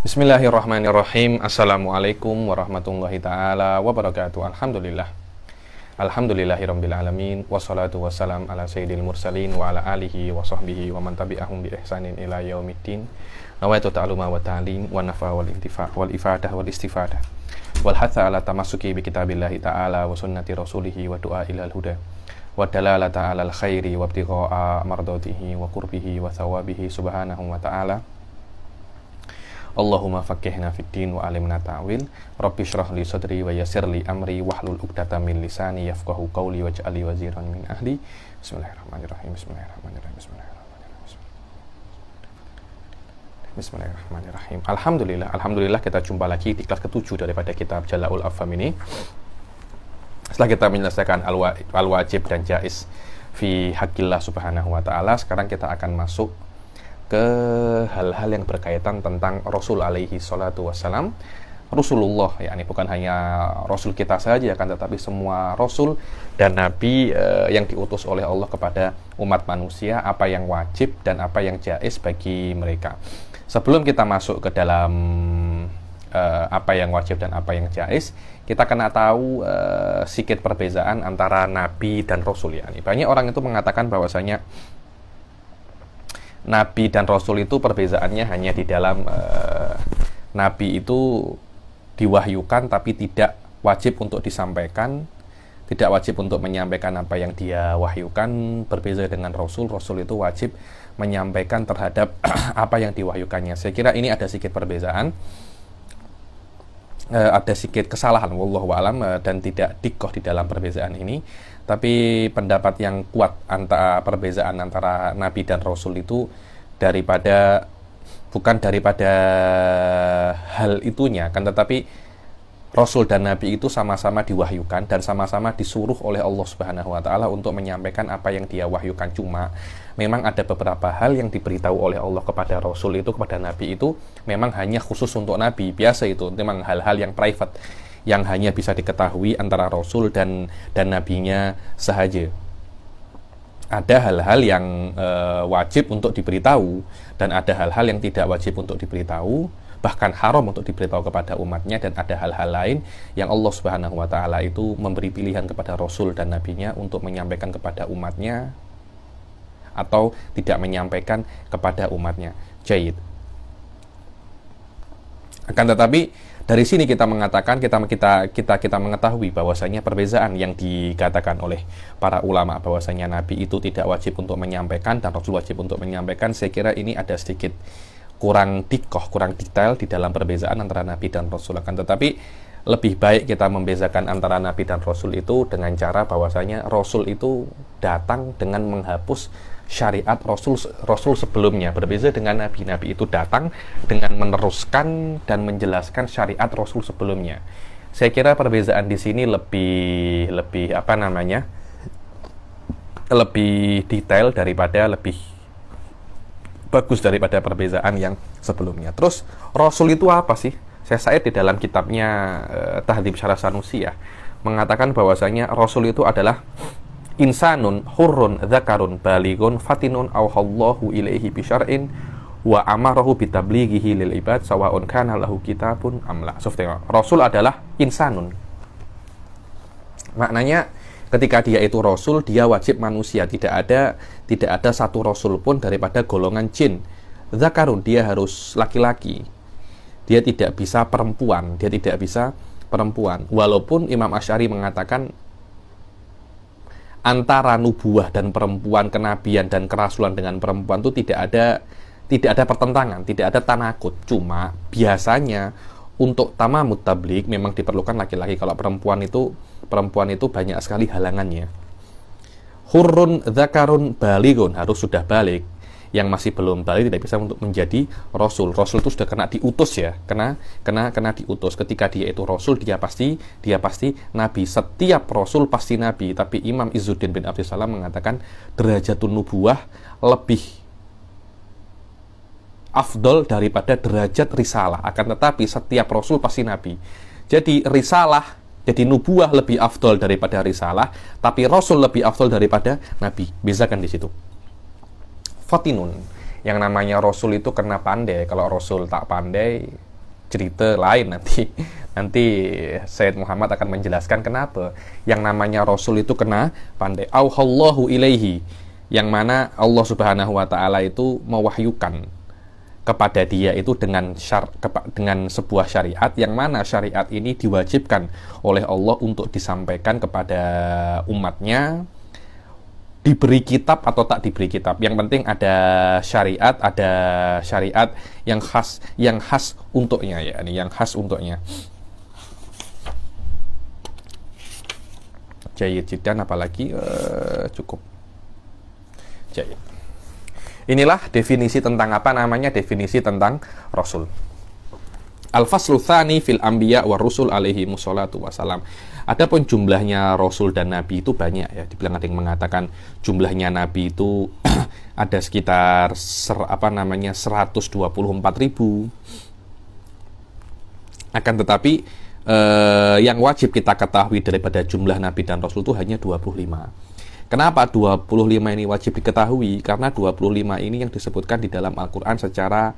Bismillahirrahmanirrahim. Assalamualaikum warahmatullahi ta'ala wabarakatuh. Alhamdulillah. Alhamdulillahirabbil alamin. Wassalatu wassalam ala sayyidil mursalin wa ala alihi wa sahbihi wa man tabi'ahum bi ihsanin ila yaumiddin. Nawaitu ta'aluma wa ta'lim wa nafa wal intifa wal ifadah wal istifadah wal hatha ala tamassuki bi kitabillahi ta'ala wa sunnati rasulihi wa du'a ilal huda wa dalalata alal khairi wa ibtigha'a mardatihi wa qurbihi wa thawabihi subhanahu wa ta'ala. Allahumma faqihna fid din wa alimna ta'wil. Rabbi shrah li sadri wa yassir li amri wahlul 'uqdatam min lisani yafqahu qawli waj'al li waziran min ahli. Bismillahirrahmanirrahim. Bismillahirrahmanirrahim. Bismillahirrahmanirrahim. Alhamdulillah kita jumpa lagi di kelas ke-7 daripada kitab Jala'ul Afham ini. Setelah kita menyelesaikan al-wajib dan jaiz fi haqqillah subhanahu wa ta'ala, sekarang kita akan masuk ke hal-hal yang berkaitan tentang Rasul alaihi salatu wassalam. Rasulullah, yakni bukan hanya Rasul kita saja, kan, tetapi semua Rasul dan Nabi yang diutus oleh Allah kepada umat manusia, apa yang wajib dan apa yang jaiz bagi mereka. Sebelum kita masuk ke dalam apa yang wajib dan apa yang jaiz, kita kena tahu sedikit perbedaan antara Nabi dan Rasul. Yakni banyak orang itu mengatakan bahwasanya Nabi dan Rasul itu perbezaannya hanya di dalam Nabi itu diwahyukan tapi tidak wajib untuk disampaikan, tidak wajib untuk menyampaikan apa yang dia wahyukan. Berbeza dengan Rasul, Rasul itu wajib menyampaikan terhadap apa yang diwahyukannya. Saya kira ini ada sedikit perbedaan, ada sedikit kesalahan wallahu a'lam, dan tidak dikoh di dalam perbedaan ini. Tapi pendapat yang kuat antara perbedaan antara Nabi dan Rasul itu bukan daripada hal itunya, kan, tetapi Rasul dan Nabi itu sama-sama diwahyukan dan sama-sama disuruh oleh Allah Subhanahu wa ta'ala untuk menyampaikan apa yang dia wahyukan. Cuma memang ada beberapa hal yang diberitahu oleh Allah kepada Rasul itu, kepada Nabi itu memang hanya khusus untuk Nabi. Biasa itu memang hal-hal yang private, yang hanya bisa diketahui antara Rasul dan Nabinya sahaja. Ada hal-hal yang wajib untuk diberitahu dan ada hal-hal yang tidak wajib untuk diberitahu, bahkan haram untuk diberitahu kepada umatnya. Dan ada hal-hal lain yang Allah Subhanahu wa ta'ala itu memberi pilihan kepada Rasul dan Nabinya untuk menyampaikan kepada umatnya atau tidak menyampaikan kepada umatnya. Jaid. Akan tetapi dari sini kita mengatakan, kita mengetahui bahwasanya perbedaan yang dikatakan oleh para ulama bahwasanya Nabi itu tidak wajib untuk menyampaikan dan Rasul wajib untuk menyampaikan. Saya kira ini ada sedikit kurang detail di dalam perbedaan antara Nabi dan Rasul. Akan tetapi lebih baik kita membedakan antara Nabi dan Rasul itu dengan cara bahwasanya Rasul itu datang dengan menghapus syariat Rasul sebelumnya. Berbeda dengan Nabi. Nabi itu datang dengan meneruskan dan menjelaskan syariat Rasul sebelumnya. Saya kira perbedaan di sini lebih detail daripada, lebih bagus daripada perbedaan yang sebelumnya. Terus Rasul itu apa sih? Syekh Said di dalam kitabnya Tahdhib Syarah Sanusi mengatakan bahwasanya Rasul itu adalah insanun hurrun dzakarun balighun fatinun auhallahu ilaihi bisyar'in wa amarahu bitablighihi lil ibad sawa'un kana lahu kitabun amla. Rasul adalah insanun. Maknanya ketika dia itu Rasul, dia wajib manusia. Tidak ada satu Rasul pun daripada golongan jin. Dzakarun, dia harus laki-laki. Dia tidak bisa perempuan. Walaupun Imam Asy'ari mengatakan antara nubuah dan perempuan, kenabian dan kerasulan dengan perempuan itu tidak ada pertentangan, tidak ada tanakut. Cuma biasanya untuk tamamut tabligh memang diperlukan laki-laki. Kalau perempuan itu banyak sekali halangannya. Hurrun dzakarun balighun, harus sudah balik. Yang masih belum balik tidak bisa untuk menjadi Rasul. Rasul itu sudah kena diutus ya, kena diutus. Ketika dia itu Rasul, dia pasti Nabi. Setiap Rasul pasti Nabi. Tapi Imam Izzuddin bin Abdussalam mengatakan derajatun nubuwah lebih afdol daripada derajat risalah. Akan tetapi setiap Rasul pasti Nabi. Jadi nubuwah lebih afdol daripada risalah, tapi Rasul lebih afdol daripada Nabi. Bezakan di situ. Fatinun, yang namanya Rasul itu kena pandai. Kalau Rasul tak pandai, cerita lain nanti. Nanti Sayyid Muhammad akan menjelaskan kenapa yang namanya Rasul itu kena pandai. Auhallahu ilaihi, yang mana Allah Subhanahu wa Ta'ala itu mewahyukan kepada dia itu dengan sebuah syariat, yang mana syariat ini diwajibkan oleh Allah untuk disampaikan kepada umatnya, diberi kitab atau tak diberi kitab. Yang penting ada syariat yang khas untuknya, ya, yang khas untuknya. Jayid jiddan, apalagi cukup jayid. Inilah definisi tentang apa namanya, definisi tentang Rasul. Al-faslu tsani fil anbiya wa rusul alaihi musholatu wassalam. Adapun jumlahnya Rasul dan Nabi itu banyak, ya. Dibilang ada yang mengatakan jumlahnya Nabi itu ada sekitar 124.000. Akan tetapi yang wajib kita ketahui daripada jumlah Nabi dan Rasul itu hanya 25. Kenapa 25 ini wajib diketahui? Karena 25 ini yang disebutkan di dalam Al-Quran secara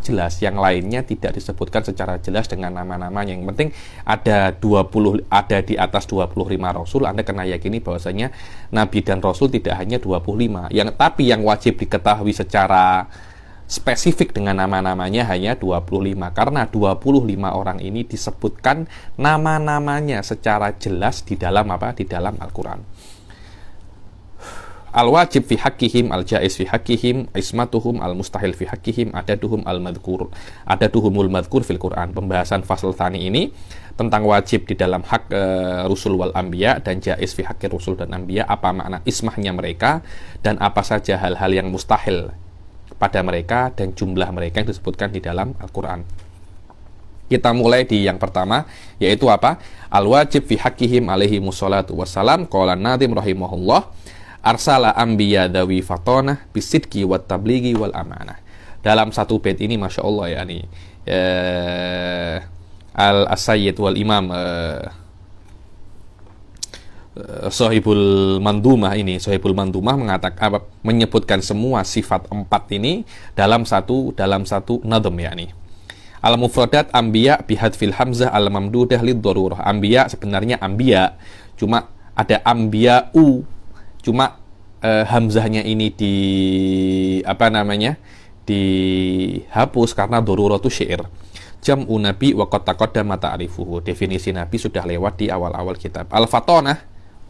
jelas. Yang lainnya tidak disebutkan secara jelas dengan nama-namanya. Yang penting ada di atas 25 Rasul. Anda kena yakini bahwasanya Nabi dan Rasul tidak hanya 25. Tapi yang wajib diketahui secara spesifik dengan nama-namanya hanya 25. Karena 25 orang ini disebutkan nama-namanya secara jelas di dalam Al-Quran. Al-wajib fi haqqihim, al-jaiz fi haqqihim, ismatuhum, al-mustahil fi haqqihim, adaduhumul madhkur fil Quran. Pembahasan fasal tani ini tentang wajib di dalam hak Rusul wal Anbiya dan jaiz fi haqqi Rusul dan Anbiya, apa makna ismahnya mereka dan apa saja hal-hal yang mustahil pada mereka dan jumlah mereka yang disebutkan di dalam Al-Quran. Kita mulai di yang pertama, yaitu apa? Al-wajib fi haqqihim alaihi musholatu wassalam. Qala Nadhim rahimahullah, arsala anbiya dawi fatonah bisidki wat tablighi wal amanah. Dalam satu bait ini Masya Allah, ya, nih Al-Sayyid wal Imam Sohibul Mandumah mengatakan menyebutkan semua sifat 4 ini dalam satu nadhm, ya, nih. Al-mufradat anbiya bihadfil hamzah al-mamdudah lid-darurah. Anbiya sebenarnya anbiya, cuma ada anbiya'u, cuma hamzahnya ini dihapus karena daruratu syair. Jam'u nabi wa qad taqaddama ta'rifuhu. Definisi nabi sudah lewat di awal-awal kitab. Al-fatonah,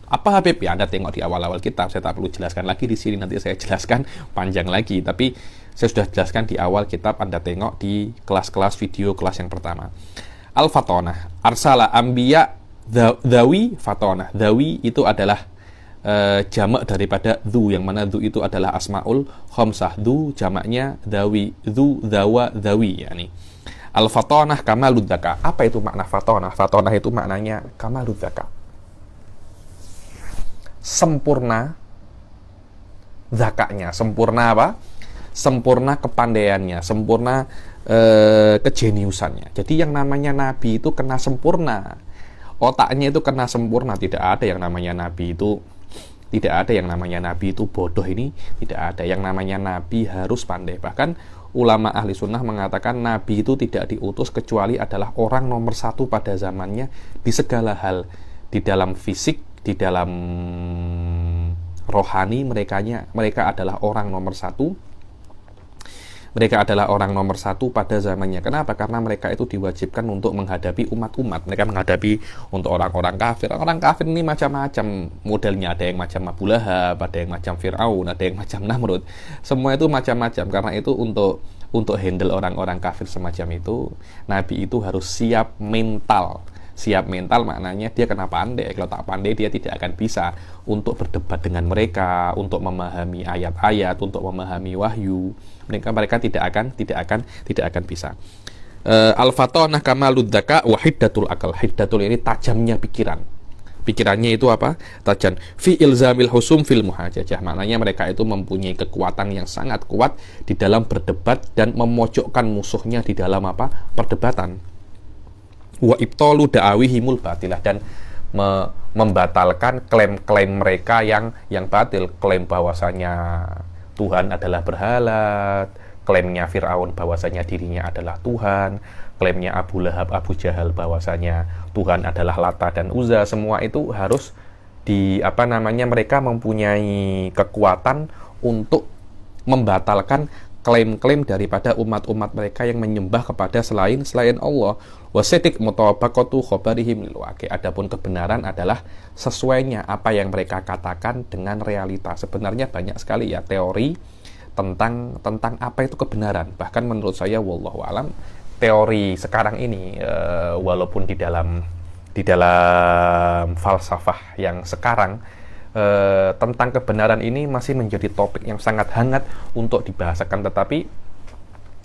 apa Habib? Ya, Anda tengok di awal-awal kitab. Saya tak perlu jelaskan lagi di sini, nanti saya jelaskan panjang lagi. Tapi saya sudah jelaskan di awal kitab, Anda tengok di kelas-kelas video kelas yang pertama. Al-fatonah, arsala anbiya dhawi fatonah. Dhawi itu adalah jamak daripada dhu, yang mana dhu itu adalah asmaul khamsah. Dhu jamaknya dhawi, dhu, dhawa, dhawi, yakni. Al-fatonah kamaludzaka. Apa itu makna fatonah? Fatonah itu maknanya kamaludzaka, sempurna zakanya. Sempurna apa? Sempurna kepandaiannya, sempurna kejeniusannya. Jadi yang namanya nabi itu kena sempurna, otaknya itu kena sempurna. Tidak ada yang namanya nabi itu bodoh, ini tidak ada. Yang namanya nabi harus pandai. Bahkan ulama ahli sunnah mengatakan nabi itu tidak diutus kecuali adalah orang nomor 1 pada zamannya di segala hal. Di dalam fisik, di dalam rohani, mereka adalah orang nomor 1. Mereka adalah orang nomor 1 pada zamannya. Kenapa? Karena mereka itu diwajibkan untuk menghadapi umat-umat. Mereka menghadapi untuk orang-orang kafir. Orang kafir ini macam-macam modelnya. Ada yang macam Abu Lahab, ada yang macam Fir'aun, ada yang macam Namrud. Semua itu macam-macam. Karena itu untuk handle orang-orang kafir semacam itu, Nabi itu harus siap mental. Siap mental maknanya dia kena pandai. Kalau tak pandai, dia tidak akan bisa untuk berdebat dengan mereka, untuk memahami ayat-ayat, untuk memahami wahyu. Mereka tidak akan bisa. Al-fatonah kamaludzaka wa hiddatul akal. Hiddatul ini tajamnya pikiran. Pikirannya itu apa? Tajam. Fi ilzamil husum fil muhajajah. Maknanya mereka itu mempunyai kekuatan yang sangat kuat di dalam berdebat dan memojokkan musuhnya di dalam apa? Perdebatan. Wa ibtalu da'awihimul batilah, dan membatalkan klaim-klaim mereka yang batil. Klaim bahwasanya Tuhan adalah berhala, klaimnya Fir'aun bahwasanya dirinya adalah Tuhan, klaimnya Abu Lahab, Abu Jahal bahwasanya Tuhan adalah Lata dan Uzza, semua itu harus mereka mempunyai kekuatan untuk membatalkan klaim-klaim daripada umat-umat mereka yang menyembah kepada selain Allah. Wasidik mutabaqatu khabarihim lil waqi'. Adapun kebenaran adalah sesuainya apa yang mereka katakan dengan realita. Sebenarnya banyak sekali ya teori tentang apa itu kebenaran. Bahkan menurut saya wallahu alam teori sekarang ini walaupun di dalam falsafah yang sekarang tentang kebenaran ini masih menjadi topik yang sangat hangat untuk dibahasakan, tetapi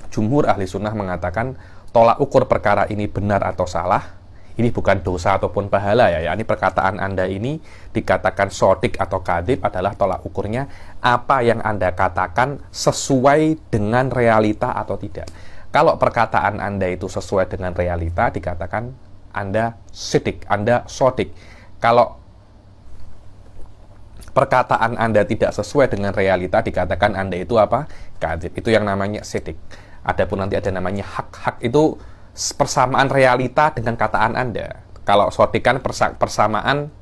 jumhur ahli sunnah mengatakan tolak ukur perkara ini benar atau salah ini bukan dosa ataupun pahala ya, ini perkataan Anda ini dikatakan sodik atau kadhib adalah tolak ukurnya apa yang Anda katakan sesuai dengan realita atau tidak. Kalau perkataan Anda itu sesuai dengan realita dikatakan Anda sidik, Anda sodik. Kalau perkataan Anda tidak sesuai dengan realita dikatakan Anda itu apa? Kadhib. Itu yang namanya sidik. Adapun nanti ada namanya hak itu persamaan realita dengan kataan Anda. Kalau sodik kan persamaan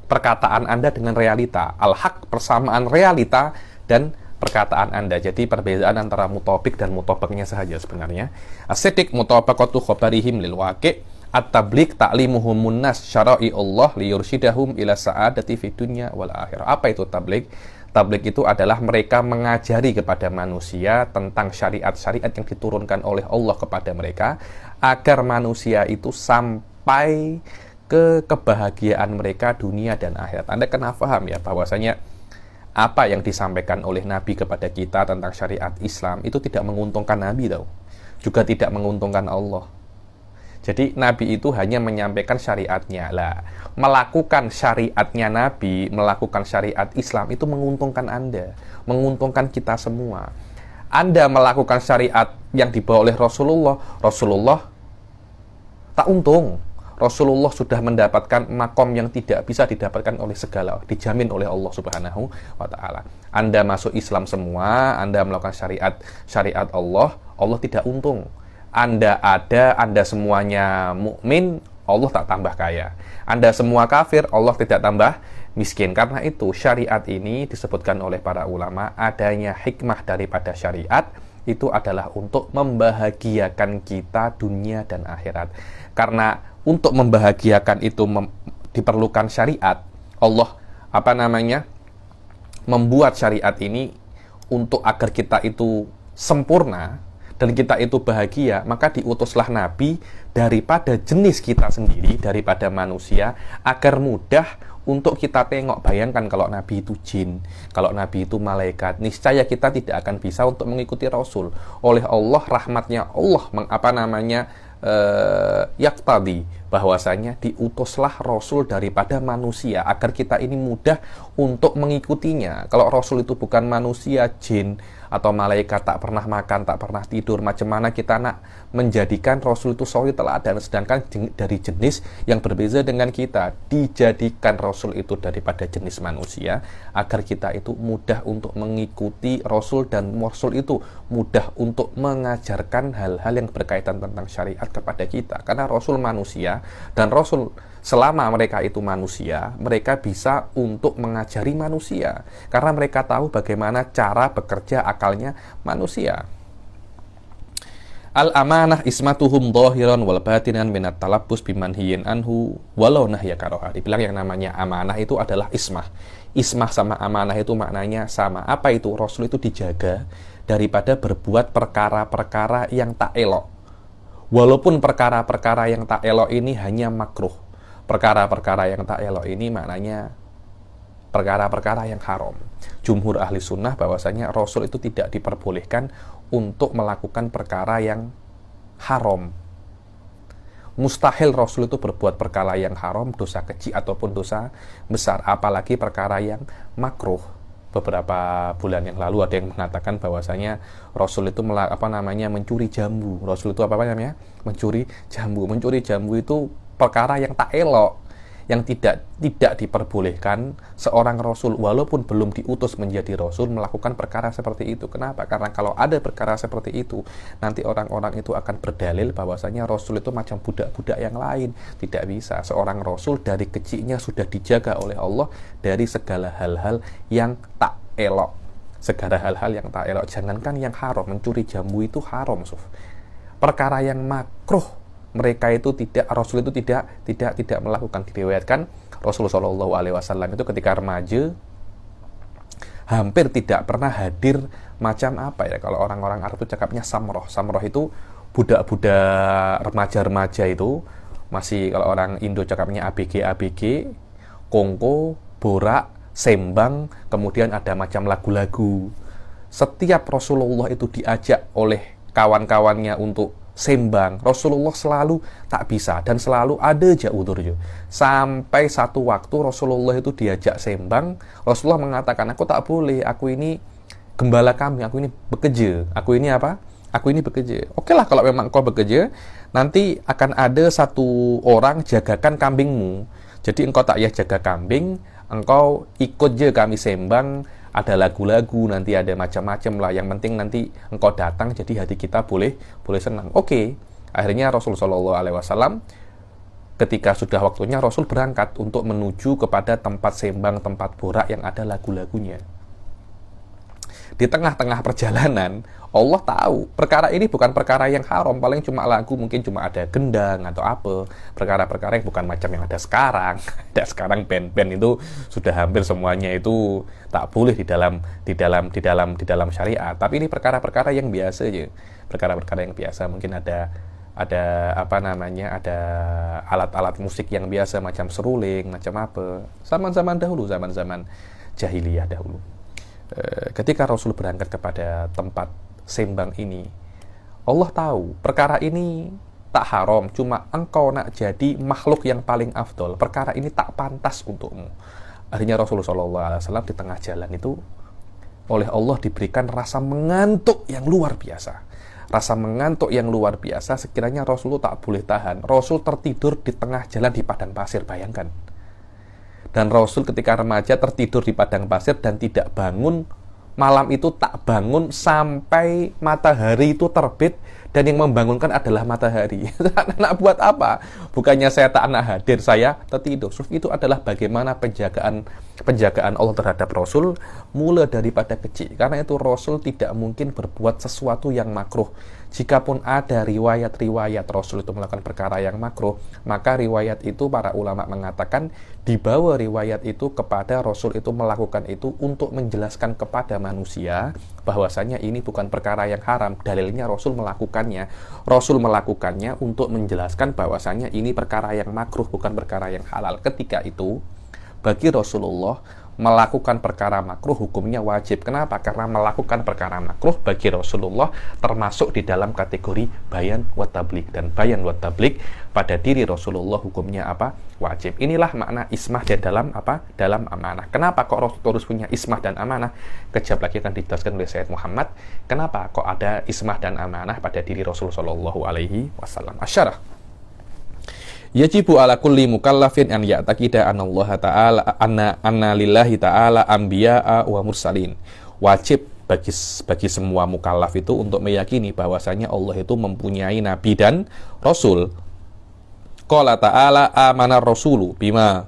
perkataan Anda dengan realita. Al-haq persamaan realita dan perkataan Anda. Jadi perbedaan antara mutabik dan mutabaknya saja sebenarnya. As-sidik mutabaqatu khabarihim lil waqi'. At-tabligh ta'limuhumun nas syara'i Allah liyursyidahum ila sa'adati fid dunya wal akhirah. Apa itu tabligh? Tabligh itu adalah mereka mengajari kepada manusia tentang syariat-syariat yang diturunkan oleh Allah kepada mereka agar manusia itu sampai ke kebahagiaan mereka dunia dan akhirat. Anda kena paham ya bahwasanya apa yang disampaikan oleh Nabi kepada kita tentang syariat Islam itu tidak menguntungkan Nabi tahu. Juga tidak menguntungkan Allah. Jadi Nabi itu hanya menyampaikan syariatnya lah. Melakukan syariatnya Nabi, melakukan syariat Islam itu menguntungkan Anda, menguntungkan kita semua. Anda melakukan syariat yang dibawa oleh Rasulullah tak untung. Rasulullah sudah mendapatkan makom yang tidak bisa didapatkan oleh segala, dijamin oleh Allah Subhanahu wa taala. Anda masuk Islam semua, Anda melakukan syariat Allah tidak untung. Anda semuanya mukmin, Allah tak tambah kaya. Anda semua kafir, Allah tidak tambah miskin. Karena itu syariat ini disebutkan oleh para ulama, adanya hikmah daripada syariat itu adalah untuk membahagiakan kita dunia dan akhirat. Karena untuk membahagiakan itu diperlukan syariat. Allah membuat syariat ini untuk agar kita itu sempurna dan kita itu bahagia, maka diutuslah Nabi daripada jenis kita sendiri, daripada manusia, agar mudah untuk kita tengok. Bayangkan kalau Nabi itu jin, kalau Nabi itu malaikat, niscaya kita tidak akan bisa untuk mengikuti Rasul. Oleh Allah, rahmatnya Allah yaktadi bahwasanya diutuslah Rasul daripada manusia agar kita ini mudah untuk mengikutinya. Kalau Rasul itu bukan manusia, jin atau malaikat, tak pernah makan, tak pernah tidur, macam mana kita nak menjadikan Rasul itu suri teladan? Sedangkan dari jenis yang berbeza dengan kita, dijadikan Rasul itu daripada jenis manusia agar kita itu mudah untuk mengikuti Rasul, dan Rasul itu mudah untuk mengajarkan hal-hal yang berkaitan tentang syariat kepada kita. Karena Rasul manusia, dan Rasul selama mereka itu manusia, mereka bisa untuk mengajari manusia karena mereka tahu bagaimana cara bekerja akalnya manusia. Al-amanah ismatuhum dhahiran wal batinan minat talabbus bimanhiyin anhu walau nahya karoha. Dibilang yang namanya amanah itu adalah ismah. Ismah sama amanah itu maknanya sama. Apa itu? Rasul itu dijaga daripada berbuat perkara-perkara yang tak elok. Walaupun perkara-perkara yang tak elok ini hanya makruh. Perkara-perkara yang tak elok ini maknanya perkara-perkara yang haram. Jumhur ahli sunnah bahwasanya Rasul itu tidak diperbolehkan untuk melakukan perkara yang haram. Mustahil Rasul itu berbuat perkara yang haram, dosa kecil ataupun dosa besar, apalagi perkara yang makruh. Beberapa bulan yang lalu ada yang mengatakan bahwasanya Rasul itu mencuri jambu. Rasul itu mencuri jambu. Mencuri jambu itu perkara yang tak elok, yang tidak diperbolehkan seorang rasul walaupun belum diutus menjadi rasul melakukan perkara seperti itu. Kenapa? Karena kalau ada perkara seperti itu, nanti orang-orang itu akan berdalil bahwasanya rasul itu macam budak-budak yang lain. Tidak bisa. Seorang rasul dari kecilnya sudah dijaga oleh Allah dari segala hal-hal yang tak elok. Segala hal-hal yang tak elok. Jangankan yang haram, mencuri jambu itu haram, Suf. Perkara yang makruh mereka itu Rasul itu tidak melakukan. Diriwayatkan Rasulullah Shallallahu Alaihi Wasallam itu ketika remaja hampir tidak pernah hadir macam apa ya, kalau orang-orang Arab itu cakapnya samroh itu budak-budak remaja-remaja itu masih, kalau orang Indo cakapnya ABG kongko, borak, sembang, kemudian ada macam lagu-lagu. Setiap Rasulullah itu diajak oleh kawan-kawannya untuk sembang, Rasulullah selalu tak bisa dan selalu ada aja udurnya. Sampai satu waktu Rasulullah itu diajak sembang, Rasulullah mengatakan, aku tak boleh, aku ini gembala kami, aku ini bekerja, aku ini apa? Aku ini bekerja. Oke lah, kalau memang kau bekerja, nanti akan ada satu orang jagakan kambingmu. Jadi engkau tak payah jaga kambing, engkau ikut je kami sembang, ada lagu-lagu, nanti ada macam-macam lah. Yang penting nanti engkau datang, jadi hati kita boleh senang. Oke. Akhirnya Rasulullah SAW ketika sudah waktunya, Rasul berangkat untuk menuju kepada tempat sembang, tempat borak yang ada lagu-lagunya. Di tengah-tengah perjalanan, Allah tahu perkara ini bukan perkara yang haram, paling cuma lagu, mungkin cuma ada gendang atau apa, perkara-perkara yang bukan macam yang ada sekarang. Ada sekarang band-band itu sudah hampir semuanya itu tak boleh di dalam syariat. Tapi ini perkara-perkara yang biasa aja, perkara-perkara yang biasa. Mungkin ada apa namanya, ada alat-alat musik yang biasa macam seruling, macam apa. Zaman-zaman dahulu, zaman-zaman jahiliyah dahulu. Ketika Rasul berangkat kepada tempat sembang ini, Allah tahu perkara ini tak haram, cuma engkau nak jadi makhluk yang paling afdol, perkara ini tak pantas untukmu. Akhirnya Rasulullah SAW di tengah jalan itu oleh Allah diberikan rasa mengantuk yang luar biasa. Rasa mengantuk yang luar biasa, sekiranya Rasulullah tak boleh tahan. Rasul tertidur di tengah jalan di padang pasir, bayangkan. Dan Rasul ketika remaja tertidur di padang pasir dan tidak bangun, malam itu tak bangun sampai matahari itu terbit, dan yang membangunkan adalah matahari. Nak buat apa? Bukannya saya tak nak hadir, saya tertidur. Itu adalah bagaimana penjagaan Allah terhadap Rasul mulai daripada kecil. Karena itu Rasul tidak mungkin berbuat sesuatu yang makruh. Jikapun ada riwayat-riwayat Rasul itu melakukan perkara yang makruh, maka riwayat itu para ulama mengatakan dibawa riwayat itu kepada Rasul itu melakukan itu untuk menjelaskan kepada manusia bahwasanya ini bukan perkara yang haram. Dalilnya Rasul melakukannya. Rasul melakukannya untuk menjelaskan bahwasanya ini perkara yang makruh, bukan perkara yang halal. Ketika itu bagi Rasulullah melakukan perkara makruh hukumnya wajib. Kenapa? Karena melakukan perkara makruh bagi Rasulullah termasuk di dalam kategori bayan wa tabligh, dan bayan wa tabligh pada diri Rasulullah hukumnya apa? Wajib. Inilah makna ismah di dalam apa? Dalam amanah. Kenapa kok Rasul terus punya ismah dan amanah? Kejap lagi akan dijelaskan oleh Sayyid Muhammad. Kenapa kok ada ismah dan amanah pada diri Rasul sallallahu alaihi wasallam? Asyarah. Yajibu ala kulli mukallafin an ya'taqida anna Allah ta'ala anna lillahi ta'ala anbiya'a wa mursalin. Wajib bagi semua mukallaf itu untuk meyakini bahwasanya Allah itu mempunyai nabi dan rasul. Qala ta'ala amana rasulu bima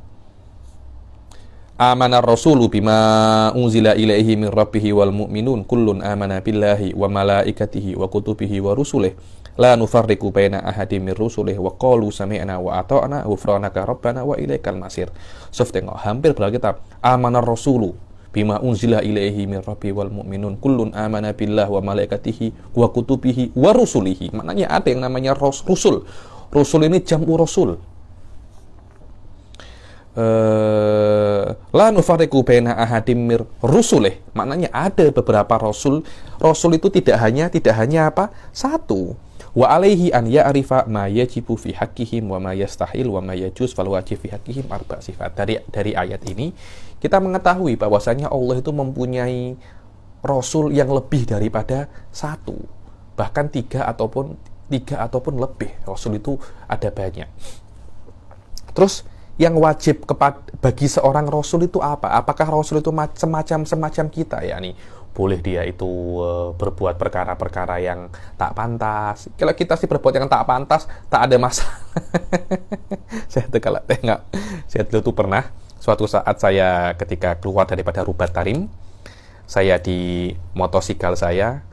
unzila ilaihi min rabbihi wal mu'minun kullun amana billahi wa malaikatihi wa kutubihi wa rusulihi la nufarriqu baina ahadin min rusulihi wa qalu sami'na wa ata'na ghufranaka rabbana wa ilaikal masir. Tengok, hampir berapa kitab amanar rasulu bima unzila ilaihi min rabbi wal mu'minun kullun amana billah wa malaikatihi wa kutubihi wa rusulihi. Maknanya ada yang namanya rasul. Rasul ini jam'u rasul. La nufarriqu baina ahadin mir rusulih. Maknanya ada beberapa rasul. Rasul itu tidak hanya apa? Satu. Wa alaihi an ya'rifa ma yajibu fi haqqihim wa ma yastahil wa ma yajuz fal wajib fi haqqihim arba sifat. Dari ayat ini kita mengetahui bahwasanya Allah itu mempunyai rasul yang lebih daripada satu, bahkan tiga ataupun lebih. Rasul itu ada banyak. Terus yang wajib bagi seorang rasul itu apa? Apakah rasul itu semacam kita, yakni boleh dia itu berbuat perkara-perkara yang tak pantas. Kalau kita sih berbuat yang tak pantas, tak ada masalah. Saya tuh kalau tengok, saya dulu tuh pernah suatu saat saya ketika keluar daripada Rubat Tarim, saya di motosikal saya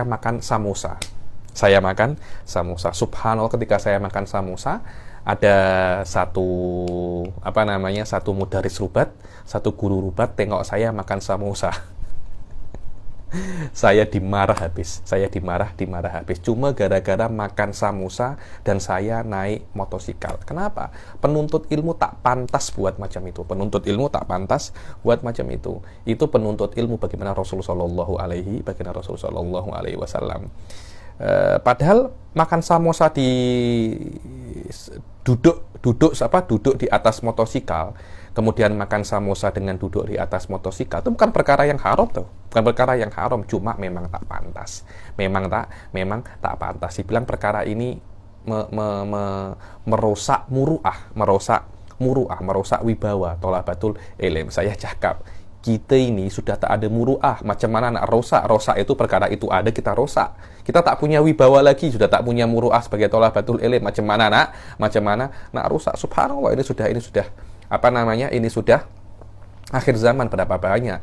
makan samosa. Saya makan samosa. Subhanallah, ketika saya makan samosa, ada satu mudaris rubat, satu guru rubat tengok saya makan samosa. Saya dimarah habis. Cuma gara-gara makan samosa dan saya naik motosikal. Kenapa? Penuntut ilmu tak pantas buat macam itu. Itu penuntut ilmu bagaimana Rasulullah Shallallahu Alaihi Wasallam. Padahal makan samosa duduk di atas motosikal, kemudian makan samosa dengan duduk di atas motosikal, itu bukan perkara yang haram tuh, cuma memang tak pantas, memang tak pantas. Dibilang perkara ini merusak wibawa thalabatul ilm. Saya cakap, kita ini sudah tak ada muru'ah, macam mana nak rosak itu perkara itu ada, kita rosak. Kita tak punya wibawa lagi, sudah tak punya muru'ah sebagai thalabatul ilm, macam mana nak rusak. Subhanallah, ini sudah akhir zaman. Berapa banyak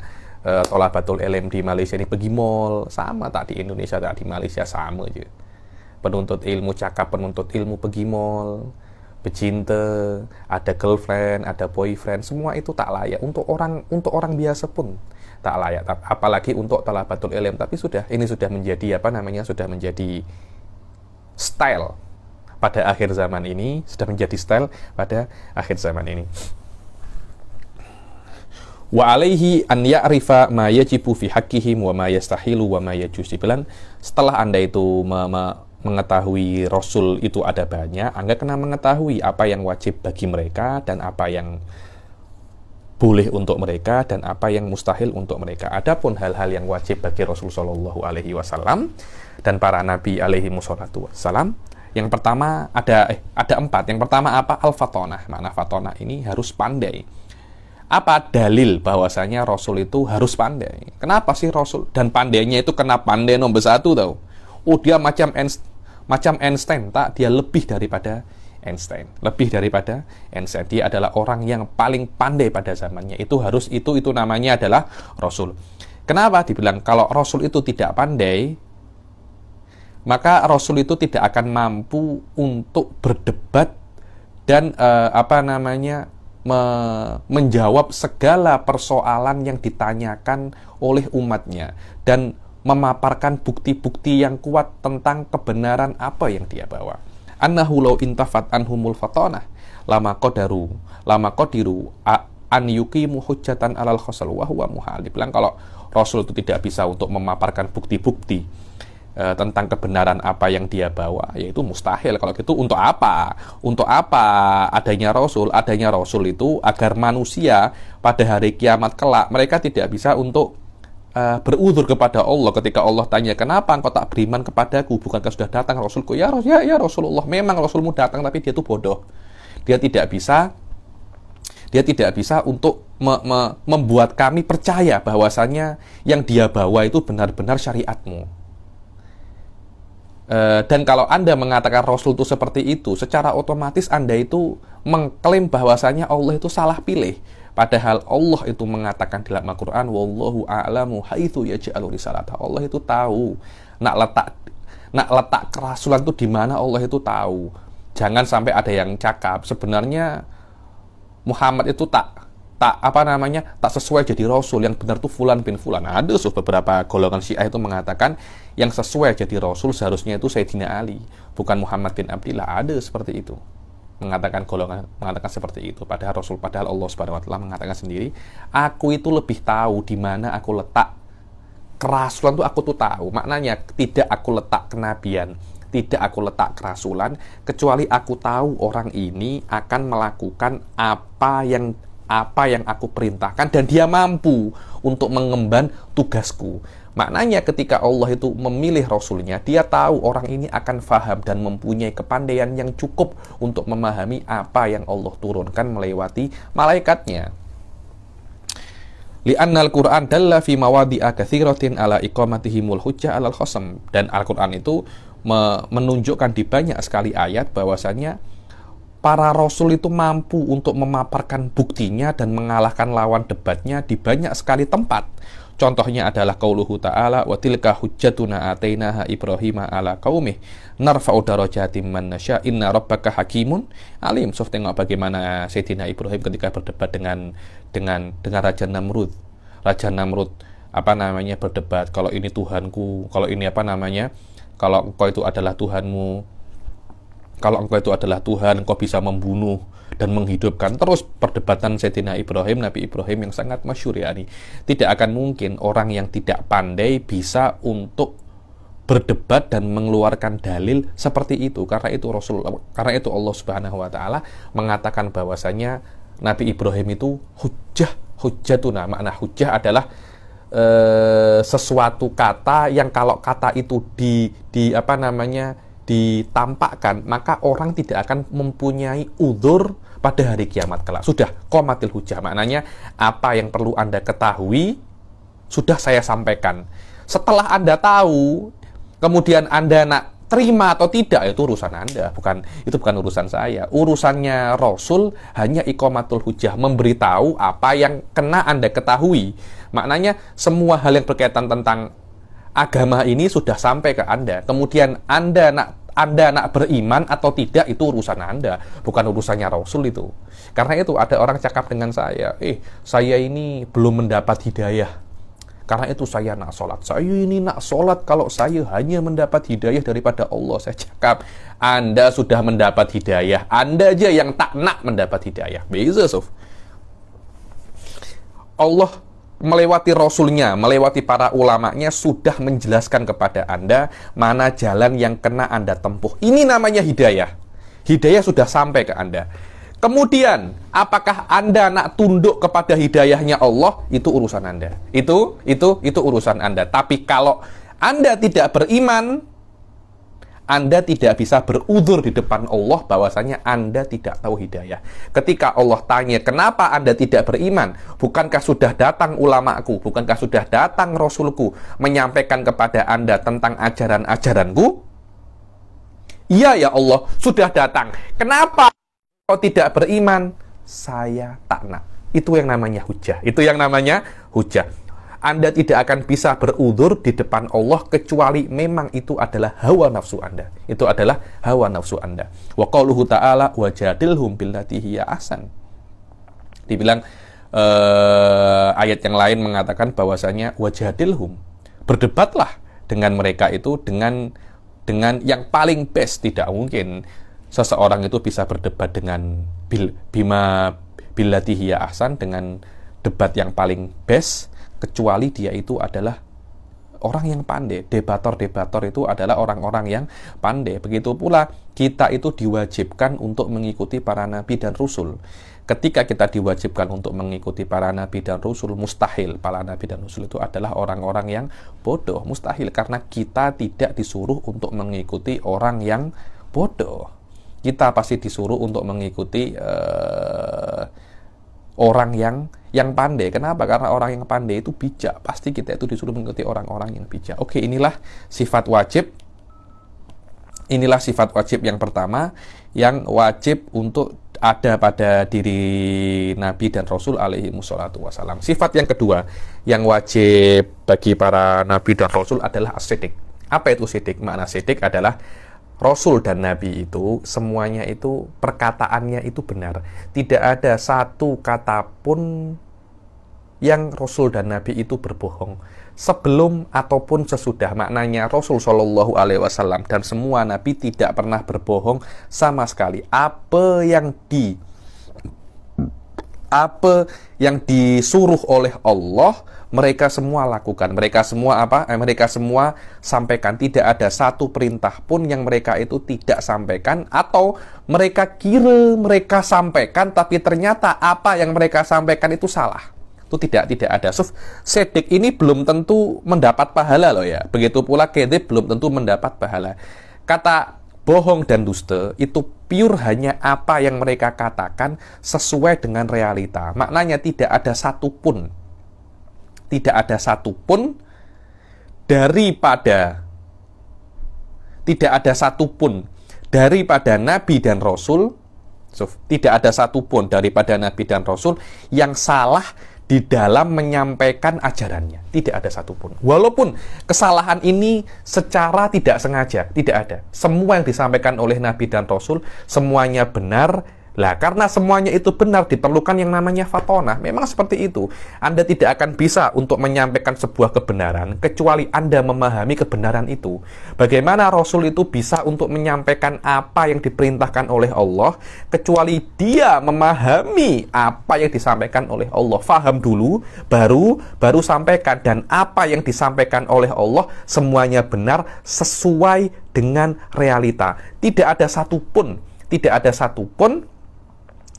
thalabatul ilm di Malaysia ini pergi mall, sama tak di Indonesia, tak di Malaysia, sama aja. Penuntut ilmu pergi mall, bercinta, ada girlfriend, ada boyfriend, semua itu tak layak. Untuk orang biasa pun tak layak, apalagi untuk thalabatul ilm. Tapi ini sudah menjadi style pada akhir zaman ini, Wa alaihi an ya'rifa ma yajibu fi haqqihim wa ma yastahilu wa ma yajuz. Setelah Anda itu mengetahui Rasul itu ada banyak, Anda kena mengetahui apa yang wajib bagi mereka dan apa yang boleh untuk mereka dan apa yang mustahil untuk mereka. Adapun hal-hal yang wajib bagi Rasul Shallallahu Alaihi Wasallam dan para nabi alaihi wassalatu wassalam, yang pertama ada 4. Yang pertama apa? Al-fatonah. Makna fatonah ini harus pandai. Apa dalil bahwasanya Rasul itu harus pandai? Kenapa sih Rasul? Dan pandainya itu kena pandai nomor 1 tau. Oh, dia macam Einstein, tak? Dia lebih daripada Einstein. Dia adalah orang yang paling pandai pada zamannya. Itu namanya adalah Rasul. Kenapa dibilang kalau Rasul itu tidak pandai? Maka Rasul itu tidak akan mampu untuk berdebat dan menjawab segala persoalan yang ditanyakan oleh umatnya dan memaparkan bukti-bukti yang kuat tentang kebenaran apa yang dia bawa. Annahu law intafat anhumul fatanah lama qadiru an yuqimu hujjatan alal khasal wa huwa muhal. Dibilang kalau Rasul itu tidak bisa untuk memaparkan bukti-bukti tentang kebenaran apa yang dia bawa, yaitu mustahil. Kalau gitu untuk apa adanya Rasul? Adanya Rasul itu agar manusia pada hari kiamat kelak mereka tidak bisa untuk berudzur kepada Allah ketika Allah tanya, kenapa engkau tak beriman kepadaku, bukankah sudah datang Rasulku? Ya Rasulullah, memang Rasulmu datang, tapi dia itu bodoh. Dia tidak bisa untuk membuat kami percaya bahwasanya yang dia bawa itu benar-benar syariatmu. Dan kalau Anda mengatakan Rasul itu seperti itu, secara otomatis Anda itu mengklaim bahwasanya Allah itu salah pilih. Padahal Allah itu mengatakan di dalam Al-Quran, wallahu a'lamu haitsu yaj'alu risalatahu. Allah itu tahu nak letak kerasulan itu di mana, Allah itu tahu. Jangan sampai ada yang cakap sebenarnya Muhammad itu tak sesuai jadi Rasul, yang benar tuh Fulan bin Fulan. Ada beberapa golongan Syiah itu mengatakan yang sesuai jadi Rasul seharusnya itu Sayyidina Ali, bukan Muhammad bin Abdillah. Ada seperti itu, mengatakan seperti itu. Padahal Allah Subhanahu wa taala mengatakan sendiri, aku itu lebih tahu di mana aku letak kerasulan itu, aku tuh tahu. Maknanya tidak aku letak kenabian, tidak aku letak kerasulan, kecuali aku tahu orang ini akan melakukan apa yang apa yang aku perintahkan dan dia mampu untuk mengemban tugasku. Maknanya ketika Allah itu memilih Rasulnya, dia tahu orang ini akan faham dan mempunyai kepandaian yang cukup untuk memahami apa yang Allah turunkan melewati malaikatnya. Li'annal Qur'an dalla fi mawadi'a katsiratin ala iqamatihimul hujjah 'alal khasam. Dan Al-Qur'an itu menunjukkan di banyak sekali ayat bahwasanya para rasul itu mampu untuk memaparkan buktinya dan mengalahkan lawan debatnya di banyak sekali tempat. Contohnya adalah qauluhu ta'ala wa tilka hujjatuna atainaha Ibrahima ala qaumih narfa'u darajatim man nasya inna rabbaka hakimun alim. So, tengok bagaimana Sayyidina Ibrahim ketika berdebat dengan Raja Namrud. Raja Namrud berdebat, kalau ini Tuhanku, kalau ini kalau engkau itu adalah Tuhanmu, kalau engkau itu adalah Tuhan, engkau bisa membunuh dan menghidupkan. Terus perdebatan Sayyidina Ibrahim, Nabi Ibrahim yang sangat masyhur ya ini. Tidak akan mungkin orang yang tidak pandai bisa untuk berdebat dan mengeluarkan dalil seperti itu. Karena itu Allah Subhanahu wa taala mengatakan bahwasanya Nabi Ibrahim itu hujjatuna. Makna hujjah adalah sesuatu kata yang kalau kata itu ditampakkan, maka orang tidak akan mempunyai udzur pada hari kiamat kelak. Sudah qomatil hujjah, maknanya apa yang perlu Anda ketahui sudah saya sampaikan. Setelah Anda tahu, kemudian Anda nak terima atau tidak, itu urusan Anda, itu bukan urusan saya. Urusannya Rasul hanya iqamatul hujjah, memberitahu apa yang kena Anda ketahui. Maknanya semua hal yang berkaitan tentang agama ini sudah sampai ke Anda. Kemudian Anda nak beriman atau tidak, itu urusan Anda, bukan urusannya Rasul itu. Karena itu ada orang cakap dengan saya ini belum mendapat hidayah. Karena itu saya nak sholat. Saya ini nak sholat kalau saya hanya mendapat hidayah daripada Allah. Saya cakap, Anda sudah mendapat hidayah, Anda aja yang tak nak mendapat hidayah. Beza, Sof. Allah melewati Rasulnya, melewati para ulamanya, sudah menjelaskan kepada Anda mana jalan yang kena Anda tempuh. Ini namanya hidayah. Hidayah sudah sampai ke Anda. Kemudian, apakah Anda nak tunduk kepada hidayahnya Allah? Itu urusan Anda. Itu urusan Anda. Tapi kalau Anda tidak beriman, Anda tidak bisa berudzur di depan Allah bahwasanya Anda tidak tahu hidayah. Ketika Allah tanya, kenapa Anda tidak beriman? Bukankah sudah datang ulamaku? Bukankah sudah datang Rasulku menyampaikan kepada Anda tentang ajaran-ajaranku? Iya ya Allah, sudah datang. Kenapa kau tidak beriman? Saya tak nak. Itu yang namanya hujjah. Anda tidak akan bisa berudzur di depan Allah kecuali memang itu adalah hawa nafsu Anda. Wa qauluhu ta'ala wajadilhum billati hiya ahsan. Dibilang ayat yang lain mengatakan bahwasanya wajadilhum, berdebatlah dengan mereka itu dengan yang paling best. Tidak mungkin seseorang itu bisa berdebat dengan billati hiya ahsan, dengan debat yang paling best, kecuali dia itu adalah orang yang pandai. Debator itu adalah orang-orang yang pandai. Begitu pula kita itu diwajibkan untuk mengikuti para nabi dan rasul. Ketika kita diwajibkan untuk mengikuti para nabi dan rasul, mustahil para nabi dan rasul itu adalah orang-orang yang bodoh. Mustahil, karena kita tidak disuruh untuk mengikuti orang yang bodoh. Kita pasti disuruh untuk mengikuti orang yang pandai. Kenapa? Karena orang yang pandai itu bijak. Pasti kita itu disuruh mengikuti orang-orang yang bijak. Oke, inilah sifat wajib. Inilah sifat wajib yang pertama, yang wajib untuk ada pada diri Nabi dan Rasul alaihi wassalatu wassalam. Sifat yang kedua yang wajib bagi para Nabi dan Rasul adalah as-siddiq. Apa itu siddiq? Makna siddiq adalah Rasul dan Nabi itu semuanya itu perkataannya itu benar. Tidak ada satu kata pun yang Rasul dan Nabi itu berbohong sebelum ataupun sesudah. Maknanya Rasul Shallallahu Alaihi Wasallam dan semua Nabi tidak pernah berbohong sama sekali. Apa yang Apa yang disuruh oleh Allah, mereka semua lakukan. Mereka semua apa? Mereka semua sampaikan. Tidak ada satu perintah pun yang mereka itu tidak sampaikan, atau mereka kira mereka sampaikan tapi ternyata apa yang mereka sampaikan itu salah. Itu tidak ada. Sedik ini belum tentu mendapat pahala loh ya. Begitu pula kedzib belum tentu mendapat pahala. Kata bohong dan dusta itu pure hanya apa yang mereka katakan sesuai dengan realita. Maknanya tidak ada satupun daripada Nabi dan Rasul, tidak ada satupun daripada Nabi dan Rasul yang salah di dalam menyampaikan ajarannya. Tidak ada satupun. Walaupun kesalahan ini secara tidak sengaja, tidak ada. Semua yang disampaikan oleh Nabi dan Rasul, semuanya benar. Lah, karena semuanya itu benar, diperlukan yang namanya fatonah. Memang seperti itu. Anda tidak akan bisa untuk menyampaikan sebuah kebenaran kecuali Anda memahami kebenaran itu. Bagaimana Rasul itu bisa untuk menyampaikan apa yang diperintahkan oleh Allah kecuali dia memahami apa yang disampaikan oleh Allah. Faham dulu, baru sampaikan. Dan apa yang disampaikan oleh Allah semuanya benar sesuai dengan realita. Tidak ada satupun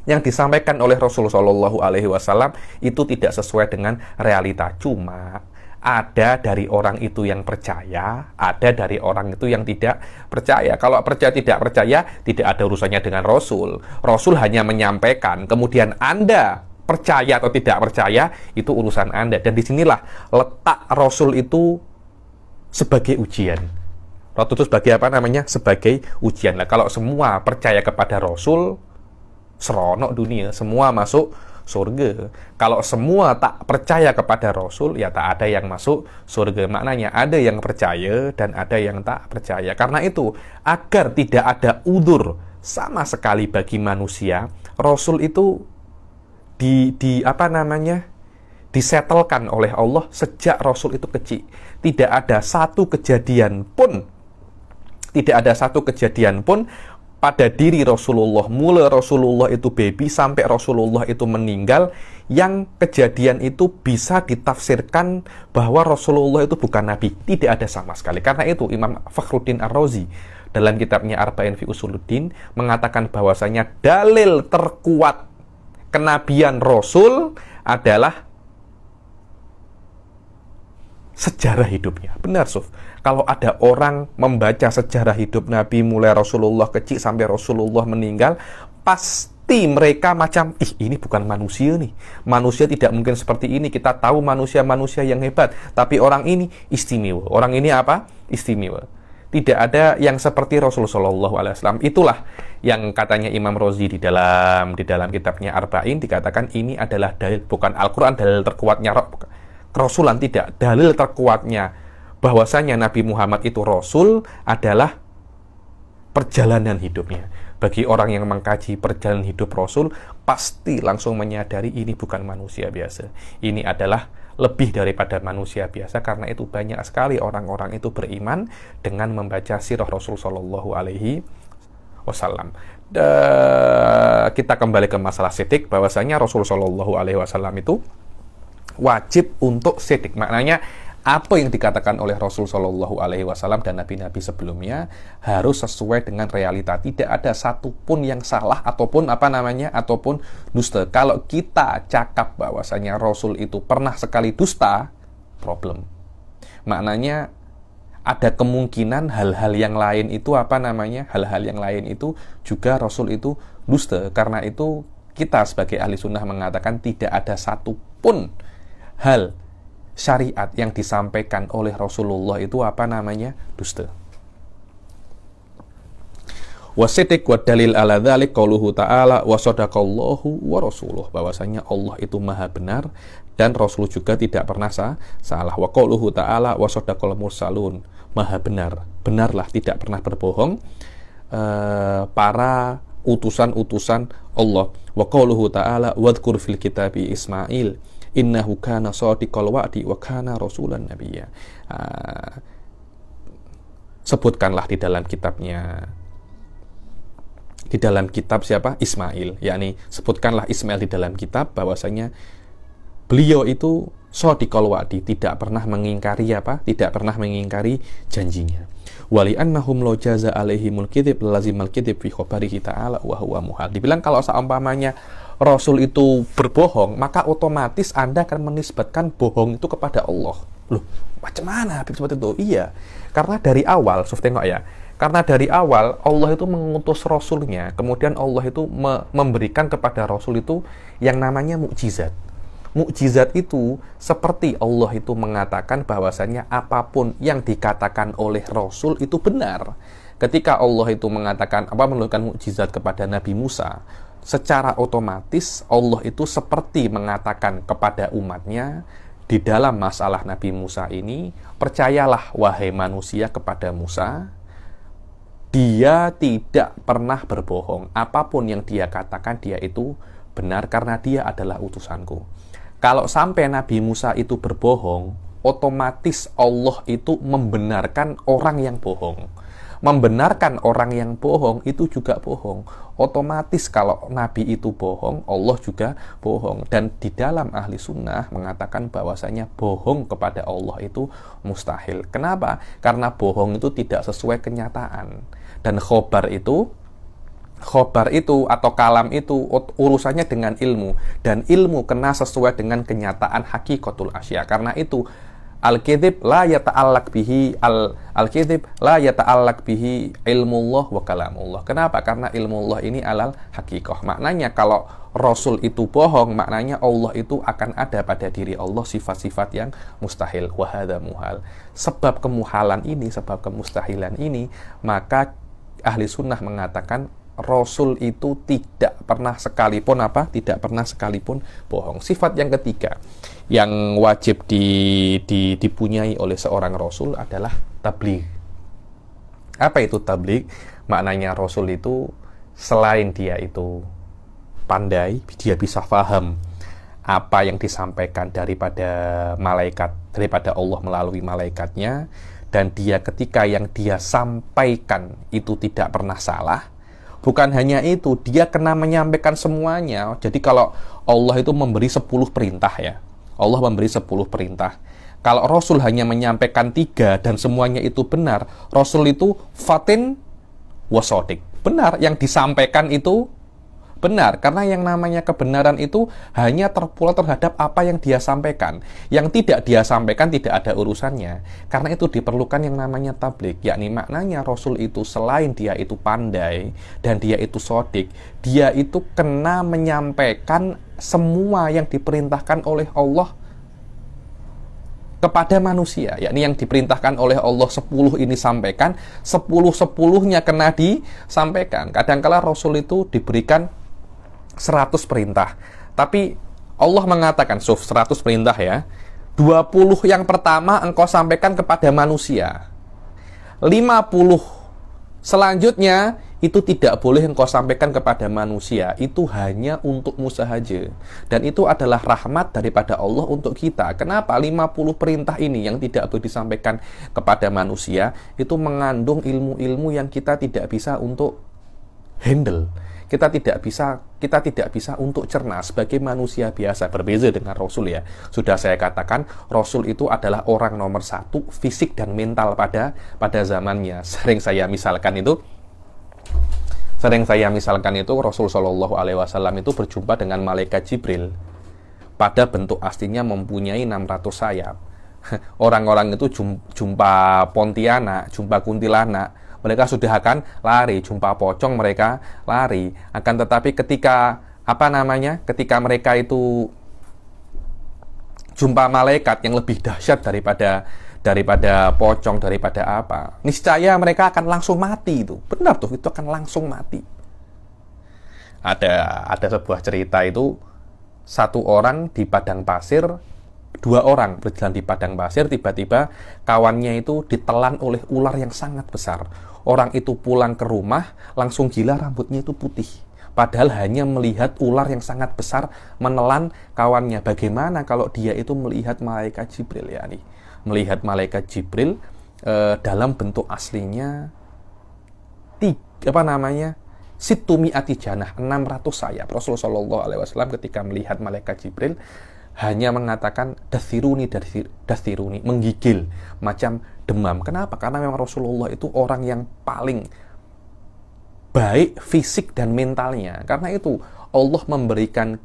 yang disampaikan oleh Rasulullah Shallallahu Alaihi Wasallam itu tidak sesuai dengan realita. Cuma ada dari orang itu yang percaya, ada dari orang itu yang tidak percaya. Kalau percaya tidak percaya, tidak ada urusannya dengan Rasul. Rasul hanya menyampaikan. Kemudian Anda percaya atau tidak percaya, itu urusan Anda. Dan disinilah letak Rasul itu sebagai ujian. Rasul itu sebagai apa namanya? Sebagai ujian. Nah, kalau semua percaya kepada Rasul, seronok dunia, semua masuk surga. Kalau semua tak percaya kepada Rasul, ya tak ada yang masuk surga. Maknanya ada yang percaya dan ada yang tak percaya. Karena itu, agar tidak ada udzur sama sekali bagi manusia, Rasul itu disetelkan oleh Allah sejak Rasul itu kecil. Tidak ada satu kejadian pun pada diri Rasulullah, mulai Rasulullah itu baby sampai Rasulullah itu meninggal, yang kejadian itu bisa ditafsirkan bahwa Rasulullah itu bukan Nabi. Tidak ada sama sekali. Karena itu Imam Fakhruddin Ar-Razi dalam kitabnya Arba'in fi Usuluddin mengatakan bahwasanya dalil terkuat kenabian Rasul adalah sejarah hidupnya. Benar, Suf. Kalau ada orang membaca sejarah hidup Nabi mulai Rasulullah kecil sampai Rasulullah meninggal, pasti mereka macam, ini bukan manusia nih. Manusia tidak mungkin seperti ini. Kita tahu manusia-manusia yang hebat, tapi orang ini istimewa. Orang ini apa? Istimewa. Tidak ada yang seperti Rasulullah SAW. Itulah yang katanya Imam Razi di dalam kitabnya Arba'in dikatakan ini adalah dalil, bukan Al-Quran dalil terkuatnya Rasulan, tidak. Dalil terkuatnya bahwasanya Nabi Muhammad itu Rasul adalah perjalanan hidupnya. Bagi orang yang mengkaji perjalanan hidup Rasul, pasti langsung menyadari ini bukan manusia biasa. Ini adalah lebih daripada manusia biasa. Karena itu banyak sekali orang-orang itu beriman dengan membaca sirah Rasul Shallallahu Alaihi Wasallam. Kita kembali ke masalah sidik, bahwasanya Rasul Shallallahu Alaihi Wasallam itu wajib untuk sidik. Maknanya apa yang dikatakan oleh Rasul Shallallahu Alaihi Wasallam dan nabi-nabi sebelumnya harus sesuai dengan realita. Tidak ada satupun yang salah ataupun ataupun dusta. Kalau kita cakap bahwasanya Rasul itu pernah sekali dusta, problem. Maknanya ada kemungkinan hal-hal yang lain itu hal-hal yang lain itu juga Rasul itu dusta. Karena itu kita sebagai ahli sunnah mengatakan tidak ada satupun hal syariat yang disampaikan oleh Rasulullah itu dusta. Wasidik wa dalil ala dzalik qauluhu ta'ala wa sadaqallahu wa rasuluh, bahwasanya Allah itu maha benar dan Rasul juga tidak pernah salah. Wa qauluhu ta'ala wa sadaqal mursalun, maha benar, benarlah, tidak pernah berbohong para utusan-utusan Allah. Wa qauluhu ta'ala wadhkur fil kitabi Ismail innahu kana shadiqal wa'di wa kana rasulan nabiyya. Sebutkanlah di dalam kitabnya di dalam kitab siapa? Ismail. Yakni sebutkanlah Ismail di dalam kitab bahwasanya beliau itu shadiqul wa'di, tidak pernah mengingkari apa? Tidak pernah mengingkari janjinya. Wali annahum lo jaza alaihimul kidhib lazimal kidhib fi khabarihi ta'ala wa huwa muhal. Dibilang kalau seumpamanya Rasul itu berbohong, maka otomatis Anda akan menisbatkan bohong itu kepada Allah. Loh, macam mana Habib seperti itu? Iya, karena dari awal, tengok ya, karena dari awal Allah itu mengutus Rasulnya, kemudian Allah itu memberikan kepada Rasul itu yang namanya mukjizat. Mukjizat itu seperti Allah itu mengatakan bahwasanya apapun yang dikatakan oleh Rasul itu benar. Ketika Allah itu mengatakan menurunkan mukjizat kepada Nabi Musa, secara otomatis Allah itu seperti mengatakan kepada umatnya di dalam masalah Nabi Musa ini, percayalah wahai manusia kepada Musa, dia tidak pernah berbohong. Apapun yang dia katakan dia itu benar karena dia adalah utusanku. Kalau sampai Nabi Musa itu berbohong, otomatis Allah itu membenarkan orang yang bohong. Membenarkan orang yang bohong itu juga bohong. Otomatis kalau Nabi itu bohong, Allah juga bohong. Dan di dalam ahli sunnah mengatakan bahwasanya bohong kepada Allah itu mustahil. Kenapa? Karena bohong itu tidak sesuai kenyataan. Dan khobar itu atau kalam itu urusannya dengan ilmu, dan ilmu kena sesuai dengan kenyataan hakikatul asya. Karena itu al-kadzib la yata'allaq bihi ilmullah wa kalamullah. Kenapa? Karena ilmullah ini alal hakikah. Maknanya kalau Rasul itu bohong, maknanya Allah itu akan ada pada diri Allah sifat-sifat yang mustahil. Wa hadza muhal. Sebab kemuhalan ini, sebab kemustahilan ini, maka ahli sunnah mengatakan Rasul itu tidak pernah sekalipun bohong. Sifat yang ketiga yang wajib dipunyai oleh seorang Rasul adalah tabligh. Apa itu tabligh? Maknanya Rasul itu selain dia itu pandai, dia bisa paham apa yang disampaikan daripada malaikat, daripada Allah melalui malaikatnya, dan dia ketika yang dia sampaikan itu tidak pernah salah. Bukan hanya itu, dia kena menyampaikan semuanya. Jadi kalau Allah itu memberi 10 perintah ya, Allah memberi 10 perintah. Kalau Rasul hanya menyampaikan 3 dan semuanya itu benar, Rasul itu fatin wasodik. Benar, yang disampaikan itu benar. Karena yang namanya kebenaran itu hanya terpulang terhadap apa yang dia sampaikan. Yang tidak dia sampaikan tidak ada urusannya. Karena itu diperlukan yang namanya tabligh. Yakni maknanya Rasul itu selain dia itu pandai dan dia itu sodik, dia itu kena menyampaikan semua yang diperintahkan oleh Allah kepada manusia. Yakni yang diperintahkan oleh Allah 10 ini sampaikan, 10-10-nya kena disampaikan. Kadangkala Rasul itu diberikan 100 perintah, tapi Allah mengatakan 100 perintah ya, 20 yang pertama engkau sampaikan kepada manusia, 50 selanjutnya itu tidak boleh engkau sampaikan kepada manusia, itu hanya untukmu sahaja. Dan itu adalah rahmat daripada Allah untuk kita. Kenapa? 50 perintah ini yang tidak boleh disampaikan kepada manusia itu mengandung ilmu-ilmu yang kita tidak bisa untuk handle. Kita tidak bisa untuk cerna sebagai manusia biasa. Berbeda dengan Rasul ya. Sudah saya katakan, Rasul itu adalah orang nomor 1 fisik dan mental pada zamannya. Sering saya misalkan itu Rasul Shallallahu Alaihi Wasallam itu berjumpa dengan malaikat Jibril. Pada bentuk aslinya mempunyai 600 sayap. Orang-orang itu jumpa Pontianak, jumpa kuntilanak, mereka sudah akan lari, jumpa pocong mereka lari. Akan tetapi ketika ketika mereka itu jumpa malaikat yang lebih dahsyat daripada pocong, daripada apa, niscaya mereka akan langsung mati itu. Benar tuh, itu akan langsung mati. Ada sebuah cerita itu, satu orang di padang pasir, 2 orang berjalan di padang pasir, tiba-tiba kawannya itu ditelan oleh ular yang sangat besar. Orang itu pulang ke rumah, langsung gila, rambutnya itu putih. Padahal hanya melihat ular yang sangat besar menelan kawannya. Bagaimana kalau dia itu melihat malaikat Jibril ya nih? Melihat malaikat Jibril dalam bentuk aslinya situmi'ati janah, 600 sayap. Rasulullah Shallallahu Alaihi Wasallam ketika melihat malaikat Jibril hanya mengatakan dathiruni, dathiruni, menggigil macam demam. Kenapa? Karena memang Rasulullah itu orang yang paling baik fisik dan mentalnya. Karena itu Allah memberikan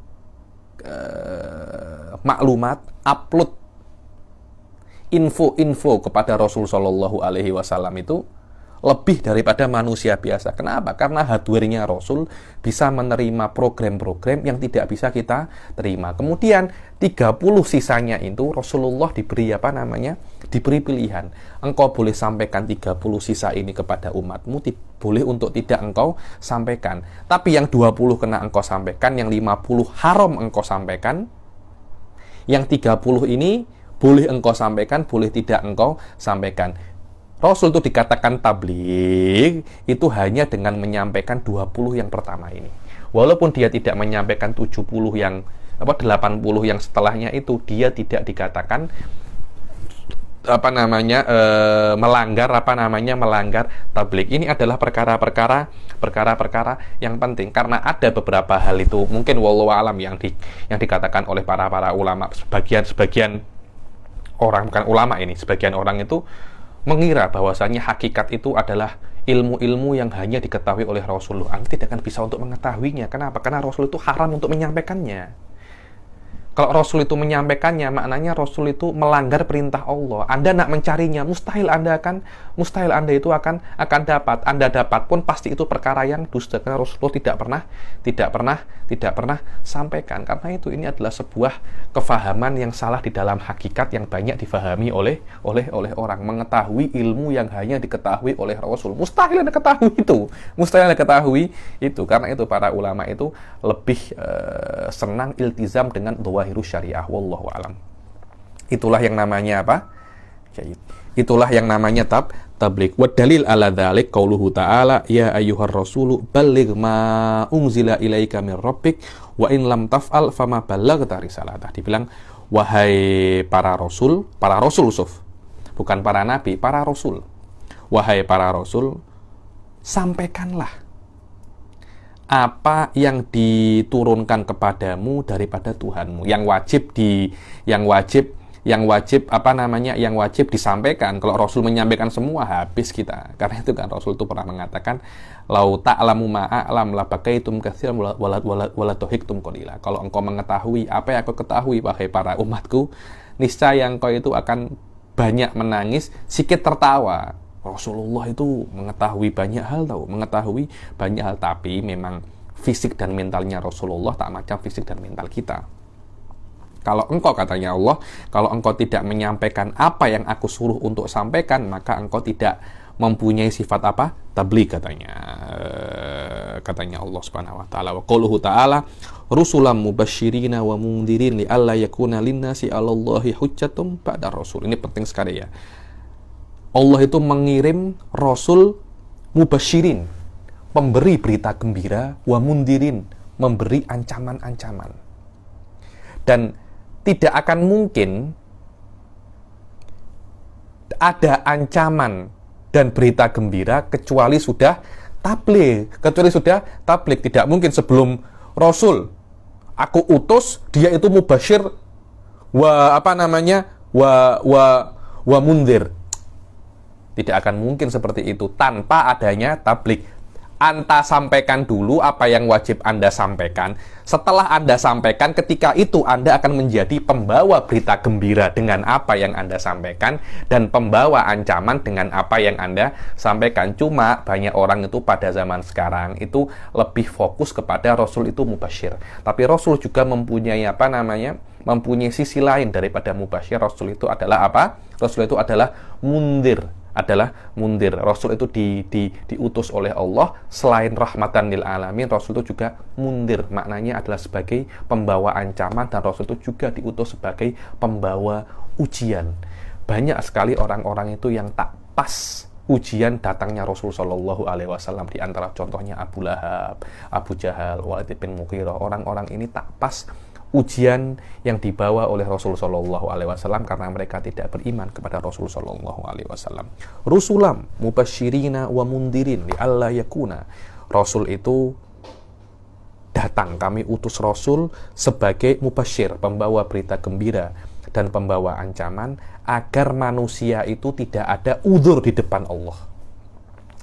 maklumat, upload info-info kepada Rasul Shallallahu Alaihi Wasallam itu lebih daripada manusia biasa. Kenapa? Karena hardware-nya Rasul bisa menerima program-program yang tidak bisa kita terima. Kemudian 30 sisanya itu Rasulullah diberi diberi pilihan. Engkau boleh sampaikan 30 sisa ini kepada umatmu, boleh untuk tidak engkau sampaikan. Tapi yang 20 kena engkau sampaikan, yang 50 haram engkau sampaikan. Yang 30 ini boleh engkau sampaikan, boleh tidak engkau sampaikan. Rasul itu dikatakan tabligh itu hanya dengan menyampaikan 20 yang pertama ini. Walaupun dia tidak menyampaikan 70 yang 80 yang setelahnya itu, dia tidak dikatakan melanggar tabligh. Ini adalah perkara-perkara yang penting karena ada beberapa hal itu mungkin wallahu alam yang dikatakan oleh para ulama, sebagian orang, bukan ulama ini, sebagian orang itu mengira bahwasanya hakikat itu adalah ilmu-ilmu yang hanya diketahui oleh Rasulullah. Anda tidak akan bisa untuk mengetahuinya. Kenapa? Karena Rasul itu haram untuk menyampaikannya. Kalau Rasul itu menyampaikannya, maknanya Rasul itu melanggar perintah Allah. Anda nak mencarinya, mustahil Anda itu akan dapat. Anda dapat pun pasti itu perkara yang dusta. Karena Rasulullah tidak pernah sampaikan. Karena itu ini adalah sebuah kefahaman yang salah di dalam hakikat yang banyak difahami oleh orang. Mengetahui ilmu yang hanya diketahui oleh Rasul. Mustahil Anda ketahui itu. Karena itu para ulama itu lebih senang iltizam dengan dhawahirus syariah, wallahu alam. Itulah yang namanya apa? Itulah yang namanya tabligh. Wa dalil ala dzalik qauluhu ta'ala ya ayyuhar rasulu balligh ma unzila ilaika mir rabbik wa in lam taf'al fama ballaghta risalatah. Dibilang wahai para rasul Yusuf. Bukan para nabi, para rasul. Wahai para rasul, sampaikanlah apa yang diturunkan kepadamu daripada Tuhanmu, yang wajib disampaikan. Kalau Rasul menyampaikan semua, habis kita. Karena itu kan Rasul itu pernah mengatakan, lau ta'lamu ma'a'lam la bakaitum katsiran wala tuhiktum qalila. Kalau engkau mengetahui apa yang aku ketahui, wahai para umatku, niscaya engkau itu akan banyak menangis, sikit tertawa. Rasulullah itu mengetahui banyak hal, tapi memang fisik dan mentalnya Rasulullah tak macam fisik dan mental kita. Kalau engkau, katanya Allah, kalau engkau tidak menyampaikan apa yang aku suruh untuk sampaikan, maka engkau tidak mempunyai sifat apa? Tabligh, katanya Allah Subhanahu wa taala. Wa qauluhu ta'ala rusulan mubasysyirina wa mundzirin li alla yakuna linnasi 'alallahi hujjatum ba'da rasul. Ini penting sekali ya. Allah itu mengirim Rasul mubasyirin, pemberi berita gembira, wa mundirin, memberi ancaman-ancaman. Dan tidak akan mungkin ada ancaman dan berita gembira kecuali sudah tabligh. Tidak mungkin sebelum Rasul aku utus, dia itu mubasyir wa mundir. Tidak akan mungkin seperti itu tanpa adanya tabligh. Anda sampaikan dulu apa yang wajib Anda sampaikan. Setelah Anda sampaikan, ketika itu Anda akan menjadi pembawa berita gembira dengan apa yang Anda sampaikan dan pembawa ancaman dengan apa yang Anda sampaikan. Cuma banyak orang itu pada zaman sekarang itu lebih fokus kepada Rasul itu mubasyir. Tapi Rasul juga mempunyai mempunyai sisi lain daripada mubasyir. Rasul itu adalah apa? Rasul itu adalah mundir. Rasul itu diutus oleh Allah. Selain rahmatan lil alamin, Rasul itu juga mundir, maknanya adalah sebagai pembawa ancaman, dan Rasul itu juga diutus sebagai pembawa ujian. Banyak sekali orang-orang itu yang tak pas ujian datangnya Rasul Shallallahu Alaihi Wasallam. Di antara contohnya Abu Lahab, Abu Jahal, Walid bin Mughirah. Orang-orang ini tak pas ujian yang dibawa oleh Rasul Shallallahu Alaihi Wasallam karena mereka tidak beriman kepada Rasul Shallallahu Alaihi Wasallam. Rusulam mubasyirina wa mundirin li alla yakuna. Rasul itu datang, kami utus Rasul sebagai mubasyir, pembawa berita gembira dan pembawa ancaman, agar manusia itu tidak ada uzur di depan Allah.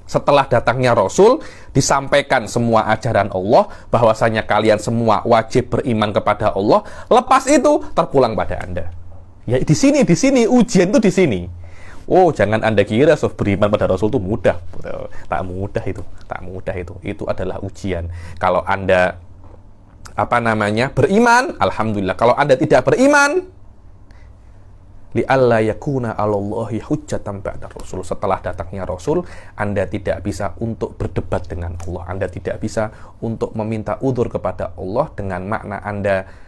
Setelah datangnya Rasul, disampaikan semua ajaran Allah, bahwasanya kalian semua wajib beriman kepada Allah. Lepas itu terpulang pada Anda. Ya di sini ujian itu di sini. Oh, jangan Anda kira beriman pada Rasul itu mudah. Tak mudah itu. Itu adalah ujian. Kalau Anda beriman, alhamdulillah. Kalau Anda tidak beriman, li'alla yakuna 'alallahi hujjatan ba'da Rasul. Setelah datangnya Rasul, Anda tidak bisa untuk berdebat dengan Allah. Anda tidak bisa untuk meminta udzur kepada Allah dengan makna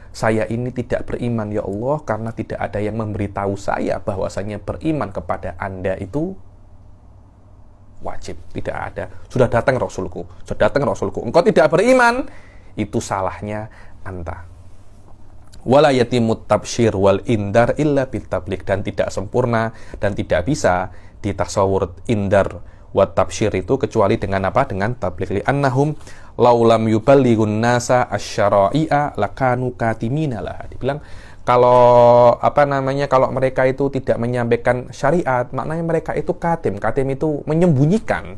saya ini tidak beriman ya Allah karena tidak ada yang memberitahu saya bahwasanya beriman kepada Anda itu wajib. Tidak ada. Sudah datang Rasulku. Engkau tidak beriman, itu salahnya Anda. Wala yatimut tabsyir wal indar illa bitablik, dan tidak sempurna dan tidak bisa ditasawur indar wa tabsyir itu kecuali dengan apa? Dengan tablik. Li annahum laulam yuballighun nasa asy-syara'i'a lakanu katimina lah. Dibilang kalau kalau mereka itu tidak menyampaikan syariat, maknanya mereka itu katim itu menyembunyikan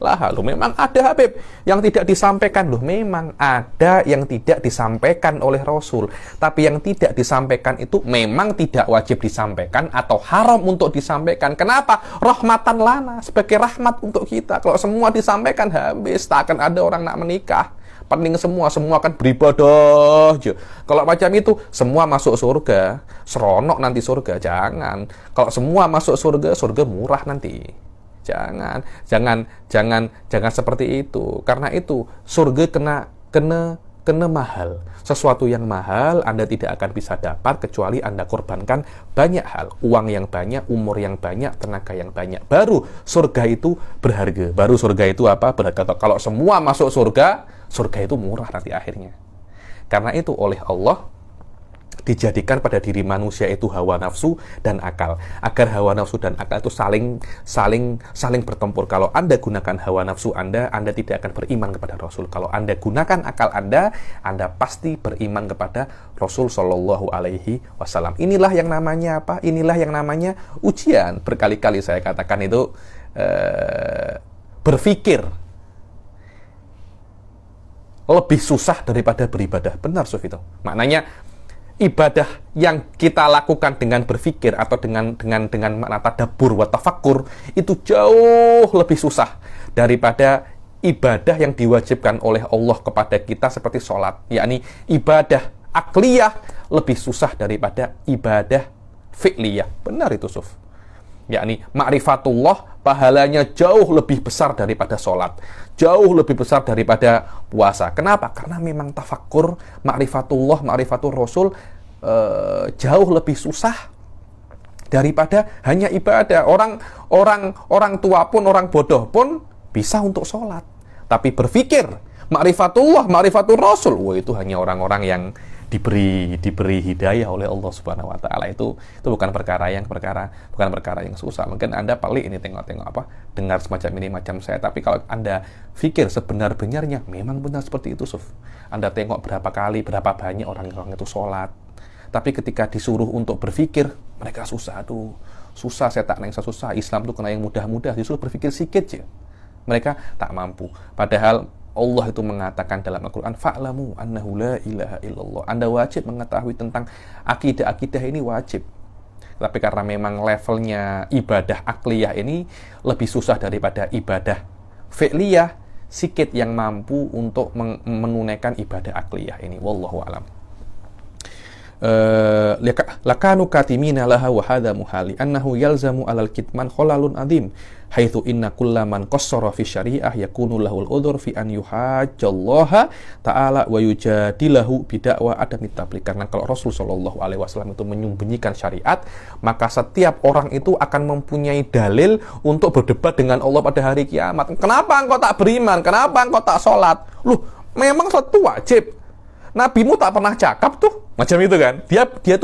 lah. Loh, memang ada Habib yang tidak disampaikan. Loh, memang ada yang tidak disampaikan oleh Rasul, tapi yang tidak disampaikan itu memang tidak wajib disampaikan atau haram untuk disampaikan. Kenapa? Rahmatan lana, sebagai rahmat untuk kita. Kalau semua disampaikan, habis, tak akan ada orang nak menikah. Pening semua akan beribadah aja. Kalau macam itu, semua masuk surga, seronok nanti surga. Jangan. Kalau semua masuk surga murah nanti. Jangan seperti itu. Karena itu surga kena mahal. Sesuatu yang mahal Anda tidak akan bisa dapat kecuali Anda korbankan banyak hal. Uang yang banyak, umur yang banyak, tenaga yang banyak. Baru surga itu berharga. Baru surga itu apa? Berharga. Kalau semua masuk surga itu murah nanti akhirnya. Karena itu oleh Allah dijadikan pada diri manusia itu hawa nafsu dan akal, agar hawa nafsu dan akal itu saling bertempur. Kalau Anda gunakan hawa nafsu Anda tidak akan beriman kepada Rasul. Kalau Anda gunakan akal Anda pasti beriman kepada Rasul Shallallahu Alaihi Wasallam. Inilah yang namanya apa? Inilah yang namanya ujian. Berkali-kali saya katakan itu berpikir lebih susah daripada beribadah. Benar, Suf, itu. Maknanya ibadah yang kita lakukan dengan berpikir atau dengan makna tadabbur wa tafakkur itu jauh lebih susah daripada ibadah yang diwajibkan oleh Allah kepada kita seperti sholat. Yakni ibadah akliyah lebih susah daripada ibadah fi'liyah. Benar itu, Suf. Yakni ma'rifatullah pahalanya jauh lebih besar daripada sholat, jauh lebih besar daripada puasa. Kenapa? Karena memang tafakkur, ma'rifatul Rasul jauh lebih susah daripada hanya ibadah. Orang tua pun, orang bodoh pun bisa untuk sholat, tapi berpikir ma'rifatul Rasul, itu hanya orang-orang yang diberi hidayah oleh Allah Subhanahu wa taala. Itu bukan perkara yang susah. Mungkin Anda pelik ini tengok dengar semacam ini macam saya, tapi kalau Anda pikir sebenar-benarnya memang benar seperti itu, Suf. Anda tengok berapa banyak orang-orang itu sholat, tapi ketika disuruh untuk berpikir mereka susah. Susah, saya tak nengsa susah. Islam itu kena yang mudah-mudah, disuruh berpikir sikit aja mereka tak mampu. Padahal Allah itu mengatakan dalam Al-Quran, fa'lamu annahu la ilaha illallah. Anda wajib mengetahui tentang akidah ini wajib. Tapi karena memang levelnya ibadah akliyah ini lebih susah daripada ibadah fi'liyah, sikit yang mampu untuk menunaikan ibadah akliyah ini. Wallahu a'lam. Lakanu katimina laha wa hadha muhali annahu yalzamu alal kitman kholalun azim haitsu inna kullaman qassara fi syariah yakunu lahul udhur fi an yuhajjallaha ta'ala wa yujadilahu bidakwa adamit tabligh. Karena kalau Rasul sallallahu alaihi wasallam itu menyembunyikan syariat, maka setiap orang itu akan mempunyai dalil untuk berdebat dengan Allah pada hari kiamat. Kenapa engkau tak beriman? Kenapa engkau tak sholat? Loh, memang sholat itu wajib. Nabimu tak pernah cakap tuh macam itu kan? Dia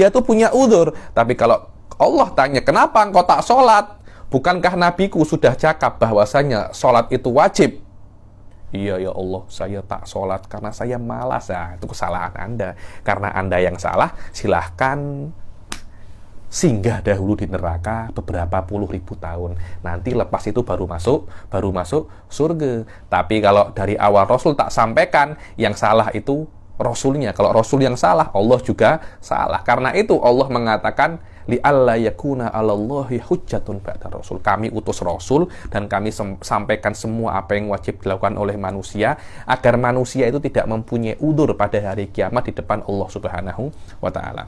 tuh punya udzur. Tapi kalau Allah tanya, kenapa engkau tak sholat? Bukankah nabiku sudah cakap bahwasanya sholat itu wajib? Iya ya Allah, saya tak sholat karena saya malas. Nah, itu kesalahan Anda. Karena Anda yang salah, silahkan singgah dahulu di neraka beberapa puluh ribu tahun. Nanti lepas itu baru masuk surga. Tapi kalau dari awal Rasul tak sampaikan, yang salah itu Rasulnya. Kalau Rasul yang salah, Allah juga salah. Karena itu Allah mengatakan, li'alla yakuna 'alallahi hujjatun ba'da rasul. Kami utus Rasul dan kami sampaikan semua apa yang wajib dilakukan oleh manusia agar manusia itu tidak mempunyai udzur pada hari kiamat di depan Allah Subhanahu wa taala.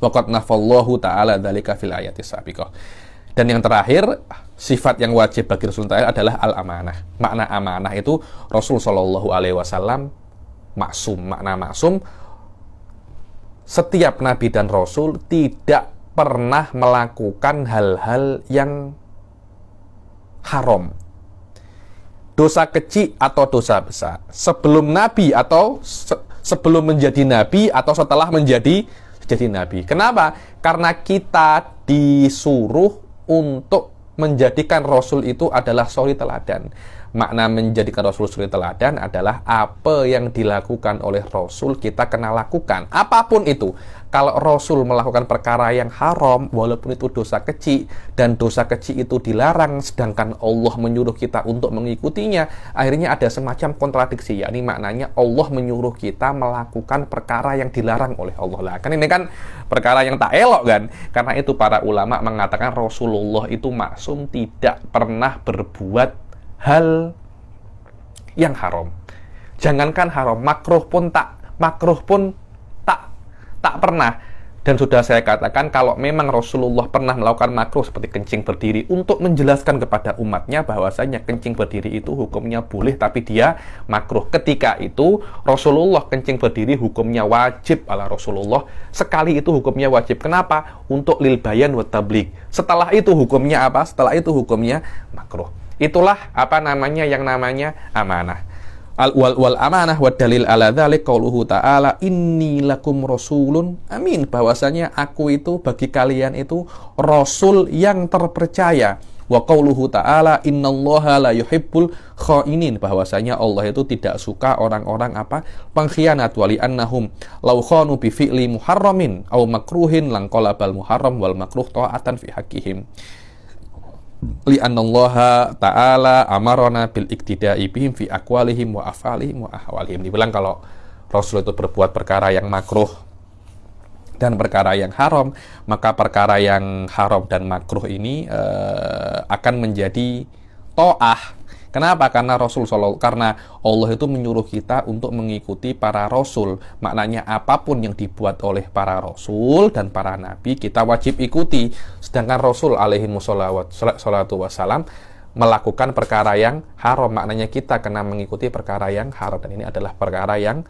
Waqad nafallahu ta'ala dzalika fil ayati sabiqah. Dan yang terakhir, sifat yang wajib bagi Rasul adalah al-amanah. Makna amanah itu Rasul sallallahu alaihi wasallam maksum. Makna maksum, setiap nabi dan rasul tidak pernah melakukan hal-hal yang haram, dosa kecil atau dosa besar, sebelum nabi atau sebelum menjadi nabi atau setelah menjadi nabi. Kenapa? Karena kita disuruh untuk menjadikan rasul itu adalah suri teladan. Makna menjadikan Rasul suri teladan adalah apa yang dilakukan oleh Rasul kita kena lakukan. Apapun itu. Kalau Rasul melakukan perkara yang haram, walaupun itu dosa kecil, dan dosa kecil itu dilarang, sedangkan Allah menyuruh kita untuk mengikutinya, akhirnya ada semacam kontradiksi. Yakni maknanya Allah menyuruh kita melakukan perkara yang dilarang oleh Allah. Lah, kan ini kan perkara yang tak elok kan? Karena itu para ulama mengatakan Rasulullah itu maksum, tidak pernah berbuat hal yang haram. Jangankan haram, makruh pun tak pernah. Dan sudah saya katakan, kalau memang Rasulullah pernah melakukan makruh seperti kencing berdiri untuk menjelaskan kepada umatnya bahwasanya kencing berdiri itu hukumnya boleh tapi dia makruh. Ketika itu Rasulullah kencing berdiri hukumnya wajib ala Rasulullah. Sekali itu hukumnya wajib. Kenapa? Untuk lil bayan wa tabligh. Setelah itu hukumnya apa? Setelah itu hukumnya makruh. Itulah apa namanya yang namanya amanah. Wal amanah wa dalil ala dzalik qauluhu ta'ala inni lakum rasulun amin, bahwasanya aku itu bagi kalian itu rasul yang terpercaya. Wa qauluhu ta'ala innallaha la yuhibbul khainin, bahwasanya Allah itu tidak suka orang-orang apa? Pengkhianat. Wali annahum law khanu bi fi'li muharramin aw makruhin lanqalabal muharram wal makruh ta'atan fi haqqihim. Li'annallaha ta'ala amarona bil iktida'i bihim fi aqwalihim wa af'alihim wa ahwalihim. Dibilang kalau Rasul itu berbuat perkara yang makruh dan perkara yang haram, maka perkara yang haram dan makruh ini akan menjadi ta'ah. Kenapa? Karena karena Allah itu menyuruh kita untuk mengikuti para rasul. Maknanya apapun yang dibuat oleh para rasul dan para nabi kita wajib ikuti. Sedangkan Rasul alaihi wassalatu wassalam melakukan perkara yang haram, maknanya kita kena mengikuti perkara yang haram, dan ini adalah perkara yang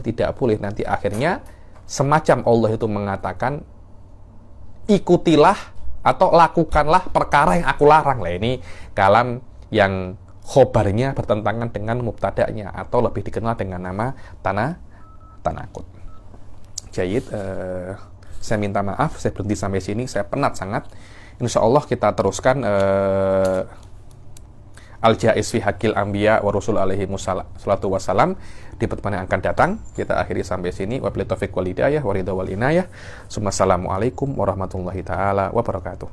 tidak boleh. Nanti akhirnya semacam Allah itu mengatakan ikutilah atau lakukanlah perkara yang aku larang. Lah ini kalam yang khobarnya bertentangan dengan mubtada'nya atau lebih dikenal dengan nama tanakut. Jayid, saya minta maaf, saya berhenti sampai sini, saya penat sangat. Insya Allah kita teruskan Al-Jaiz fi Haqqil Anbiya wa Rasul alaihi salatu wassalam di pertemuan yang akan datang. Kita akhiri sampai sini. Wabillahi taufiq wal hidayah wa ridha wal inayah. Assalamualaikum warahmatullahi taala wabarakatuh.